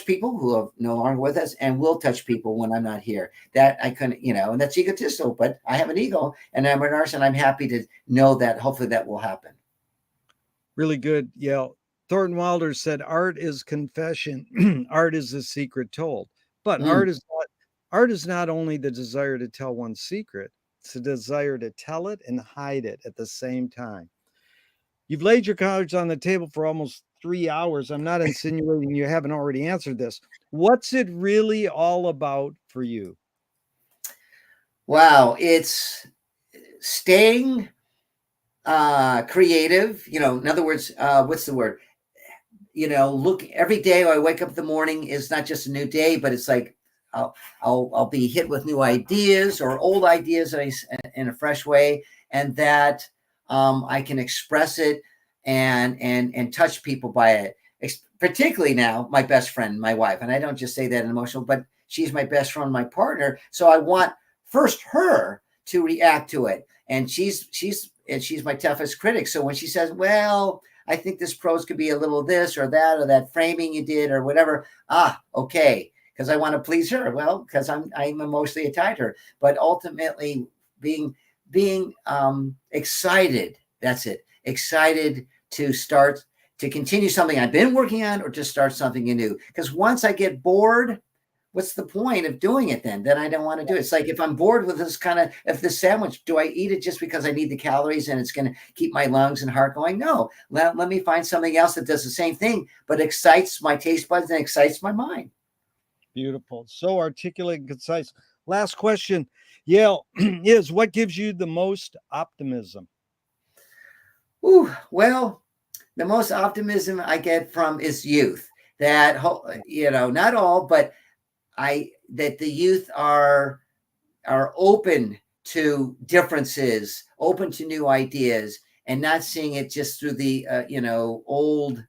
people who are no longer with us, and will touch people when I'm not here. That I couldn't, and that's egotistical, but I have an ego and I'm an artist, and I'm happy to know that hopefully that will happen. Really good. Yeah. Thornton Wilder said, art is confession. Art is the secret told. But Mm. art is not only the desire to tell one's secret, it's a desire to tell it and hide it at the same time. You've laid your cards on the table for almost 3 hours. I'm not insinuating you haven't already answered this. What's it really all about for you? Wow, it's staying creative. In other words, what's the word? Look, every day I wake up in the morning is not just a new day, but it's like I'll be hit with new ideas or old ideas in a fresh way, and that I can express it and touch people by it. Particularly now, my best friend, my wife, and I don't just say that in emotional, but she's my best friend, my partner. So I want first her to react to it, and she's my toughest critic. So when she says, "Well, I think this prose could be a little this or that framing you did or whatever." Okay, because I want to please her. Well, because I'm emotionally attached to her, but ultimately being excited. That's it. Excited to continue something I've been working on, or to start something new. Because once I get bored, what's the point of doing it then? Then I don't want to do it. It's like if I'm bored with if this sandwich, do I eat it just because I need the calories and it's going to keep my lungs and heart going? No, let me find something else that does the same thing, but excites my taste buds and excites my mind. Beautiful. So articulate and concise. Last question, Yale, is what gives you the most optimism? Ooh, well, the most optimism I get from is youth. That not all, but that the youth are open to differences, open to new ideas, and not seeing it just through the old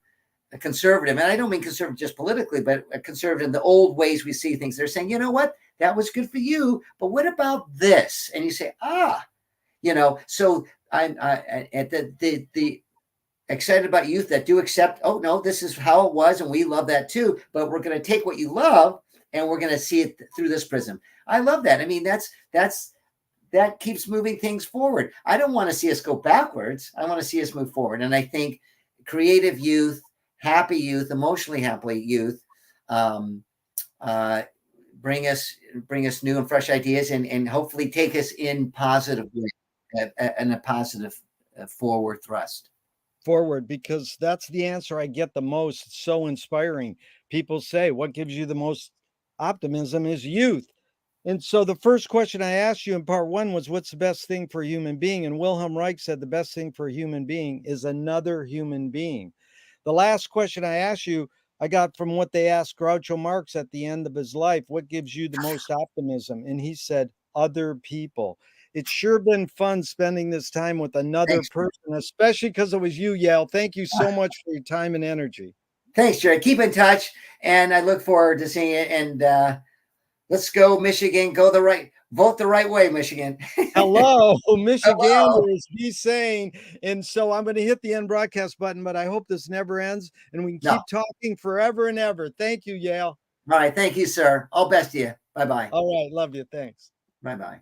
conservative. And I don't mean conservative just politically, but conservative in the old ways we see things. They're saying, you know what, that was good for you, but what about this? And you say, So I'm at the excited about youth that do accept, oh no, this is how it was, and we love that too, but we're going to take what you love and we're going to see it through this prism. I love that. I mean, that keeps moving things forward. I don't want to see us go backwards. I want to see us move forward. And I think creative youth, happy youth, emotionally happy youth, bring us new and fresh ideas, and hopefully take us in positive way, and a positive forward thrust. Forward, because that's the answer I get the most. It's so inspiring. People say, what gives you the most optimism is youth. And so the first question I asked you in part one was, what's the best thing for a human being? And Wilhelm Reich said the best thing for a human being is another human being. The last question I asked you, I got from what they asked Groucho Marx at the end of his life, what gives you the most optimism? And he said, other people. It's sure been fun spending this time with another Thanks. person, especially because it was you, Yale. Thank you so much for your time and energy. Thanks, Jerry. Keep in touch, and I look forward to seeing it. And let's go, Michigan. Vote the right way, Michigan. Hello, Michiganders, Hello. be sane. And so I'm going to hit the end broadcast button, but I hope this never ends and we can No. keep talking forever and ever. Thank you, Yale. All right. Thank you, sir. All best to you. Bye-bye. All right. Love you. Thanks. Bye-bye.